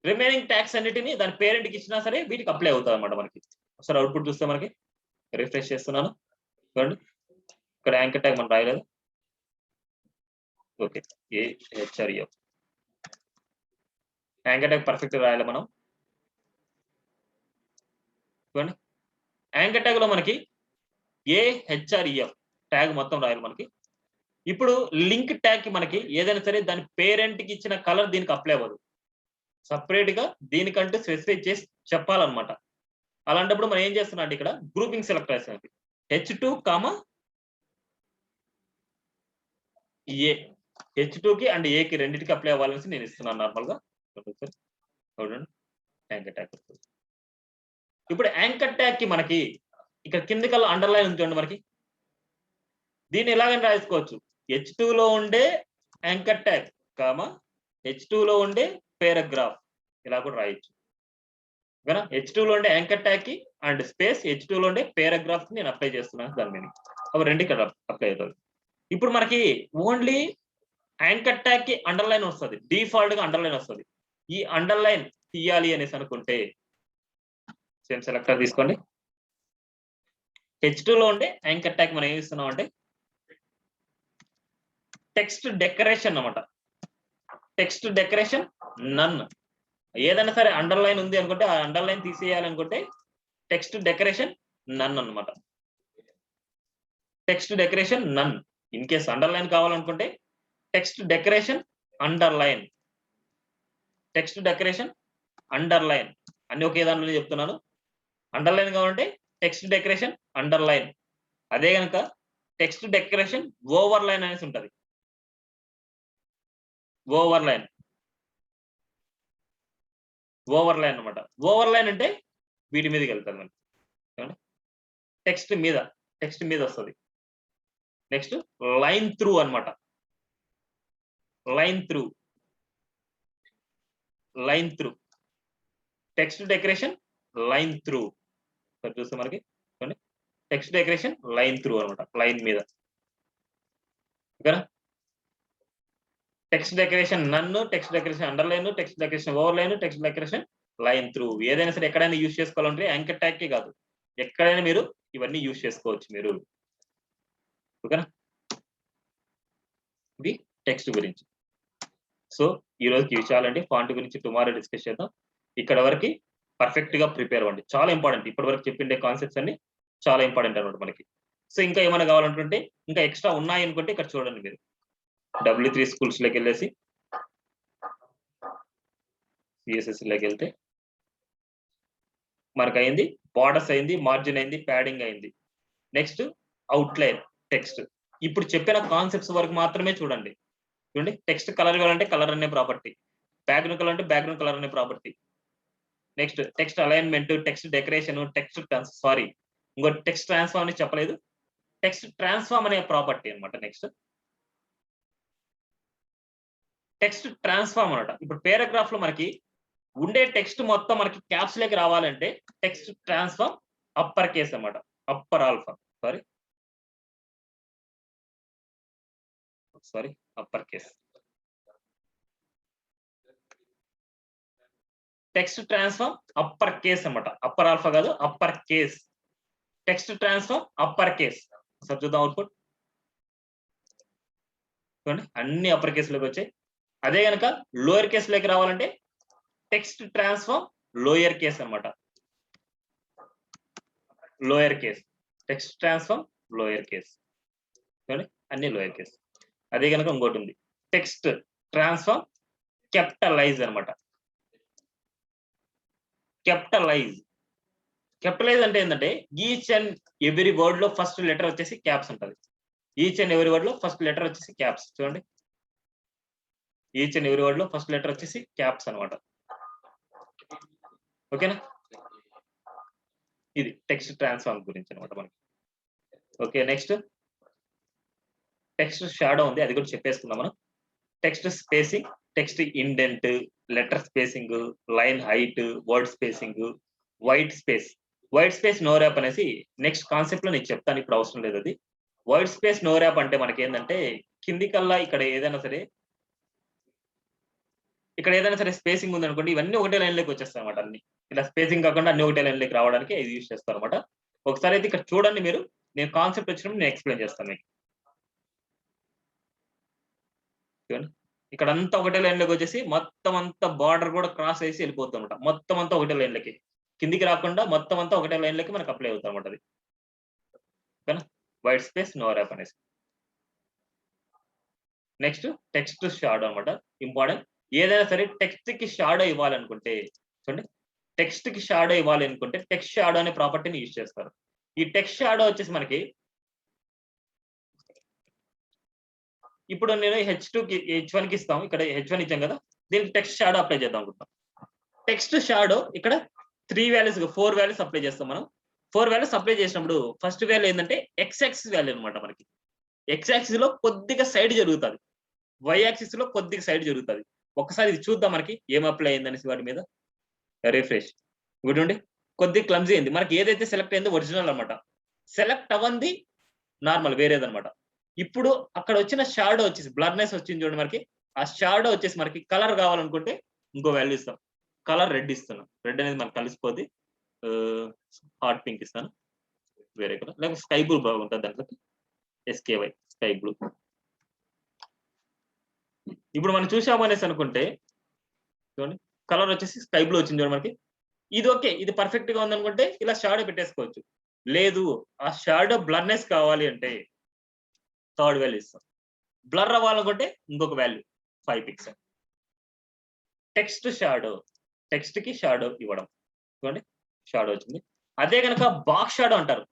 రిమైనింగ్ ట్యాగ్స్ అన్నిటిని దాని పేరెంట్ కి ఇచ్చినా సరే వీటికి అప్లై అవుతుంది అనమాట మనకి ఒకసారి అవుట్పుట్ చూస్తే మనకి రిఫ్రెష్ చేస్తున్నాను చూడండి ఇక్కడ యాంకర్ ట్యాగ్ మనం రాయలేదు okay AHREF anchor tag perfect రాయాలి మనం చూడండి యాంకర్ ట్యాగ్ లో మనకి AHREF ట్యాగ్ మొత్తం రాయాలి మనకి ఇప్పుడు లింక్ ట్యాగ్ కి మనకి ఏదైనా సరే దాని పేరెంట్ కి ఇచ్చిన కలర్ దీనికి అప్లై అవ్వదు సపరేట్ గా దీనికంటూ స్పెసిఫై చేసి చెప్పాలన్నమాట అలాంటప్పుడు మనం ఏం చేస్తున్నాం అంటే ఇక్కడ గ్రూపింగ్ సెలెక్ట్ చేస్తాం H2, A H2 కి అండ్ A కి రెండింటికి అప్లై అవ్వాలని నేను ఇస్తున్నాను నార్మల్ గా చూడండి యాంకర్ ట్యాగ్ ఇప్పుడు యాంకర్ ట్యాగ్ కి మనకి ఇక్కడ కింది కల్లా అండర్లైన్ ఉంచండి మనకి దీన్ని ఎలాగైనా రాసుకోవచ్చు H2 లో ఉండే యాంకర్ ట్యాగ్ H2 లో ఉండే పారాగ్రాఫ్ ఇలా కూడా రాయొచ్చు ఓకేనా H2 లో ఉండే యాంకర్ ట్యాగ్ కి అండ్ స్పేస్ H2 లో ఉండే పారాగ్రాఫ్ కి నేను అప్లై చేస్తున్నాను దాని మీద అవి రెండు ఇక్కడ అప్లై అవుతుంది ఇప్పుడు మనకి ఓన్లీ యాంకర్ ట్యాగ్ కి అండర్లైన్ వస్తుంది, డిఫాల్ట్ గా అండర్లైన్ వస్తుంది. ఈ అండర్లైన్ తీయాలి అనేసి అనుకుంటే సేమ్ సెలెక్టర్ తీసుకోండి. H2 లో ఉండే యాంకర్ ట్యాగ్ మనం ఏమి ఇస్తున్నాం అంటే టెక్స్ట్ డెకరేషన్ అన్నమాట. Text decoration none. ఏదైనా సరే అండర్లైన్ ఉంది అనుకుంటే ఆ అండర్లైన్ తీసేయాలనుకుంటే టెక్స్ట్ డెకరేషన్ నన్ అన్నమాట. Text decoration none. In case underline కావాలనుకుంటే text decoration underline. Text decoration underline అన్ని ఒకే దాంట్లో చెప్తున్నాను. అండర్లైన్ కావాలంటే టెక్స్ట్ డెకరేషన్ అండర్లైన్. అదే కనుక టెక్స్ట్ డెకరేషన్ ఓవర్లైన్ అనేసి ఉంటది. ఓవర్లైన్ ఓవర్లైన్ అనమాట. ఓవర్లైన్ అంటే వీటి మీదకి వెళ్తుంది మనకి. టెక్స్ట్ మీద వస్తుంది. నెక్స్ట్ లైన్ త్రూ అన్నమాట. Line through text decoration line through చూస్తే మనకి టెక్స్ట్ డెకరేషన్ లైన్ త్రూ అనమాట. లైన్ మీద ఓకేనా. టెక్స్ట్ డెకరేషన్ నన్ను, text decoration underline, text decoration overline, text decoration line through. ఏదైనా సరే ఎక్కడైనా యూజ్ చేసుకోవాలంటే యాంకర్ ట్యాగ్ కే కాదు, ఎక్కడైనా మీరు ఇవన్నీ యూజ్ చేసుకోవచ్చు మీరు. ఓకేనా. ఇది టెక్స్ట్ గురించి. సో ఈ రోజుకి ఇవి చాలండి. ఫాంట్ గురించి టుమారో డిస్కస్ చేద్దాం. ఇక్కడ వరకు పర్ఫెక్ట్ గా ప్రిపేర్ అవ్వండి. చాలా ఇంపార్టెంట్. ఇప్పటి వరకు చెప్పిండే కాన్సెప్ట్స్ అన్ని చాలా ఇంపార్టెంట్ అనమాట మనకి. సో ఇంకా ఏమైనా కావాలనుకుంటే, ఇంకా ఎక్స్ట్రా ఉన్నాయి అనుకుంటే ఇక్కడ చూడండి మీరు. W3 స్కూల్స్ లోకి వెళ్ళేసి CSS లోకి వెళ్తే మనకు అయింది బార్డర్స్ అయింది, మార్జిన్ అయింది, ప్యాడింగ్ అయింది. Next outline text. ఇప్పుడు చెప్పిన కాన్సెప్ట్స్ వరకు మాత్రమే చూడండి. చూడండి, టెక్స్ట్ కలర్ ఇవ్వాలంటే కలర్ అనే ప్రాపర్టీ, బ్యాక్గ్రౌండ్ కలర్ అంటే బ్యాక్గ్రౌండ్ కలర్ అనే property. Next text alignment, text decoration, ఇంకో టెక్స్ట్ ట్రాన్స్ఫార్మ్ అని చెప్పలేదు, టెక్స్ట్ ట్రాన్స్ఫార్మ్ అనే ప్రాపర్టీ అనమాట. నెక్స్ట్ టెక్స్ట్ ట్రాన్స్ఫార్మ్ అనమాట. ఇప్పుడు పేరాగ్రాఫ్ లో మనకి ఉండే టెక్స్ట్ మొత్తం మనకి క్యాప్స్ లోకి రావాలంటే టెక్స్ట్ ట్రాన్స్ఫార్మ్ అప్పర్ కేస్ అన్నమాట. Upper alpha sorry upper case. Text transform upper case అన్నమాట. అప్పర్ ఆల్ఫా కాదు, upper case. Text transform upper case. Sir చూద్దాం అవుట్పుట్. చూడండి అన్ని అప్పర్ కేస్ లోకి వచ్చాయి. అదే కనుక లోయర్ కేస్ లోకి రావాలంటే టెక్స్ట్ ట్రాన్స్ఫార్మ్ లోయర్ కేస్ అన్నమాట. Lower case. Text transform lower case. చూడండి అన్ని లోయర్ కేస్. అదే కనుక ఇంకోటి ఉంది, టెక్స్ట్ ట్రాన్స్ఫార్మ్ క్యాపిటలైజ్ అన్నమాట. క్యాపిటలైజ్ అంటే ఏంటంటే ఈచ్ అండ్ ఎవ్రీ వర్డ్ లో ఫస్ట్ లెటర్ వచ్చేసి క్యాప్స్ ఉంటది. ఈచ్ అండ్ ఎవ్రీ వర్డ్ లో ఫస్ట్ లెటర్ వచ్చేసి క్యాప్స్. చూడండి ఈచ్ అండ్ ఎవ్రీ వర్డ్ లో ఫస్ట్ లెటర్ వచ్చేసి క్యాప్స్ అనమాట. ఓకేనా. ఇది టెక్స్ట్ ట్రాన్స్ఫార్మ్ గురించి అనమాట మనకి. ఓకే నెక్స్ట్ టెక్స్ట్ షాడో ఉంది, అది కూడా చెప్పేసుకుందాం మనం. Text spacing, text indent, letter spacing, line height, word spacing, white space no wrap అనేసి నెక్స్ట్ కాన్సెప్ట్ లో నేను చెప్తాను, ఇప్పుడు అవసరం లేదు అది. వైట్ స్పేస్ నో ర్యాప్ అంటే మనకి ఏంటంటే కింది కల్లా ఇక్కడ ఏదైనా సరే స్పేసింగ్ ఉంది అనుకోండి, ఇవన్నీ ఒకటే లైన్ లోకి వచ్చేస్తాయి అనమాట. అన్ని ఇలా స్పేసింగ్ కాకుండా అన్ని ఒకటే లైన్ లోకి రావడానికి ఇది యూజ్ చేస్తారు అనమాట. ఒకసారి అయితే ఇక్కడ చూడండి మీరు, నేను కాన్సెప్ట్ వచ్చినప్పుడు నేను ఎక్స్ప్లెయిన్ చేస్తాను మీకు. చూడండి ఇక్కడ అంతా ఒకటే లైన్ లోకి వచ్చేసి మొత్తం అంతా బార్డర్ కూడా క్రాస్ చేసి వెళ్ళిపోతుంది అనమాట. మొత్తం అంతా ఒకటే లైన్ లోకి, కిందికి రాకుండా మొత్తం అంతా ఒకటే లైన్ లోకి మనకు అప్లై అవుతుంది అనమాట అది. ఓకేనా. వైట్ స్పేస్ నో ర్యాప్ అనేసి. నెక్స్ట్ టెక్స్ట్ షాడో అనమాట, ఇంపార్టెంట్. ఏదైనా సరే టెక్స్ట్ కి షాడో ఇవ్వాలనుకుంటే చూడండి, టెక్స్ట్ కి షాడో ఇవ్వాలనుకుంటే టెక్స్ట్ షాడో అనే ప్రాపర్టీని యూజ్ చేస్తారు. ఈ టెక్స్ట్ షాడో వచ్చేసి మనకి ఇప్పుడు నేను H2 కి H1 కి ఇస్తాం, ఇక్కడ H1 ఇచ్చాం కదా, దీనికి టెక్స్ట్ షాడో అప్లై చేద్దాం అనుకుంటాం. టెక్స్ట్ షాడో ఇక్కడ 4 వాల్యూస్ అప్లై చేస్తాం మనం. 4 వాల్యూస్ అప్లై చేసినప్పుడు ఫస్ట్ వాల్యూ ఏంటంటే ఎక్స్ యాక్సిస్ వాల్యూ అనమాట. మనకి ఎక్స్ యాక్సిస్ లో కొద్దిగా సైడ్ జరుగుతుంది, వై యాక్సిస్ లో కొద్దిగా సైడ్ జరుగుతుంది. ఒకసారి ఇది చూద్దాం మనకి ఏం అప్లై అయిందనేసి వాటి మీద. రిఫ్రెష్. గుడ్ ఉండి కొద్దిగా క్లమ్జీ అయింది. మనకి ఏదైతే సెలెక్ట్ అయిందో ఒరిజినల్ అనమాట, సెలెక్ట్ అవ్వంది నార్మల్ వేరేదనమాట. ఇప్పుడు అక్కడ వచ్చిన షాడో వచ్చేసి బ్లర్నెస్ వచ్చింది చూడండి మనకి. ఆ షాడో వచ్చేసి మనకి కలర్ కావాలనుకుంటే ఇంకో వాల్యూ ఇస్తాం. కలర్ రెడ్ ఇస్తున్నాం. రెడ్ అనేది మనకు కలిసిపోద్ది. హాట్ పింక్ ఇస్తాను వేరే కలర్, లేకపోతే స్కై బ్లూ బాగుంటుంది దాంట్లో. SKY sky blue. ఇప్పుడు మనం చూసాము అనేసి అనుకుంటే చూడండి కలర్ వచ్చేసి స్కై బ్లూ వచ్చింది చూడండి మనకి. ఇది ఓకే, ఇది పర్ఫెక్ట్ గా ఉందనుకుంటే ఇలా షాడో పెట్టేసుకోవచ్చు. లేదు ఆ షాడో బ్లర్నెస్ కావాలి అంటే థర్డ్ వాల్యూ ఇస్తాం. బ్లర్ అవ్వాలనుకుంటే ఇంకొక value 5 pixel. Text shadow, text కి షాడో ఇవ్వడం. చూడండి షాడో వచ్చింది. అదే కనుక బాక్స్ షాడో అంటారు.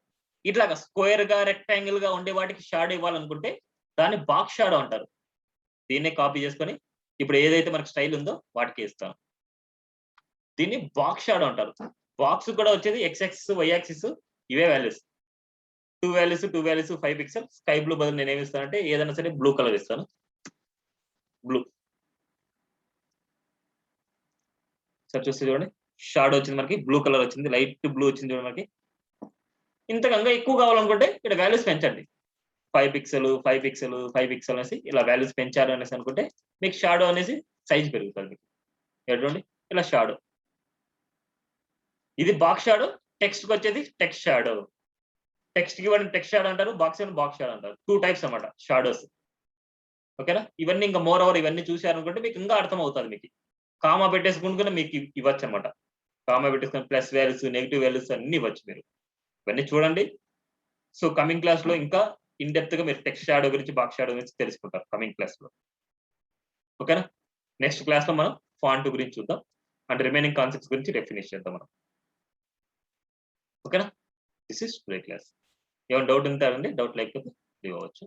ఇట్లాగా స్క్వేర్ గా రెక్టాంగిల్ గా ఉండే వాటికి షాడో ఇవ్వాలనుకుంటే దాన్ని బాక్స్ షాడో అంటారు. దీన్నే కాపీ చేసుకొని ఇప్పుడు ఏదైతే మనకి స్టైల్ ఉందో వాటికి ఇస్తాం. దీన్ని బాక్స్ షాడో అంటారు. బాక్స్ కూడా వచ్చేది x యాక్సిస్ y యాక్సిస్ ఇవే values. 2 values 5 pixel. Sky blue బదులు నేను ఏమి ఇస్తానంటే ఏదైనా సరే బ్లూ కలర్ ఇస్తాను. బ్లూ సార్ చూస్తే చూడండి షాడో వచ్చింది మనకి, బ్లూ కలర్ వచ్చింది, లైట్ బ్లూ వచ్చింది చూడండి మనకి. ఇంతకంగా ఎక్కువ కావాలనుకుంటే ఇక్కడ వాల్యూస్ పెంచండి. 5 పిక్సెల్ 5 పిక్సెల్ 5 పిక్సెల్ అనేసి ఇలా వాల్యూస్ పెంచారు అనేసి అనుకుంటే మీకు షాడో అనేసి సైజ్ పెరుగుతుంది మీకు. చూడండి ఇలా షాడో. ఇది బాక్స్ షాడో. టెక్స్ట్ కి వచ్చేది టెక్స్ట్ షాడో. టెక్స్ట్ కి ఇవ్వడం టెక్స్ట్ షాడో అంటారు, బాక్స్ షాడో అంటారు. 2 టైప్స్ అన్నమాట షాడోస్. ఓకేనా. ఇవన్నీ ఇంకా మోర్ ఓవర్ ఇవన్నీ చూసారనుకుంటే మీకు ఇంకా అర్థం అవుతుంది. మీకు కామా పెట్టేసుకుంటే మీకు ఇవ్వచ్చు అనమాట. కామా పెట్టేసుకుని ప్లస్ వాల్యూస్ నెగిటివ్ వాల్యూస్ అన్ని ఇవ్వచ్చు మీరు. ఇవన్నీ చూడండి. సో కమింగ్ క్లాస్ లో ఇంకా ఇన్ డెప్త్ గా మీరు టెక్స్ట్ షాడో గురించి బాక్స్ షాడో గురించి తెలుసుకుంటారు కమింగ్ క్లాస్ లో. ఓకేనా. నెక్స్ట్ క్లాస్ లో మనం ఫాంట్ గురించి చూద్దాం అండ్ రిమైనింగ్ కాన్సెప్ట్స్ గురించి డెఫినిష్ చేద్దాం మనం. ఓకేనా. This is today class. ఏమైనా డౌట్ ఉంటే అనండి, డౌట్ లేకపోతే లీవ్ అవ్వచ్చు.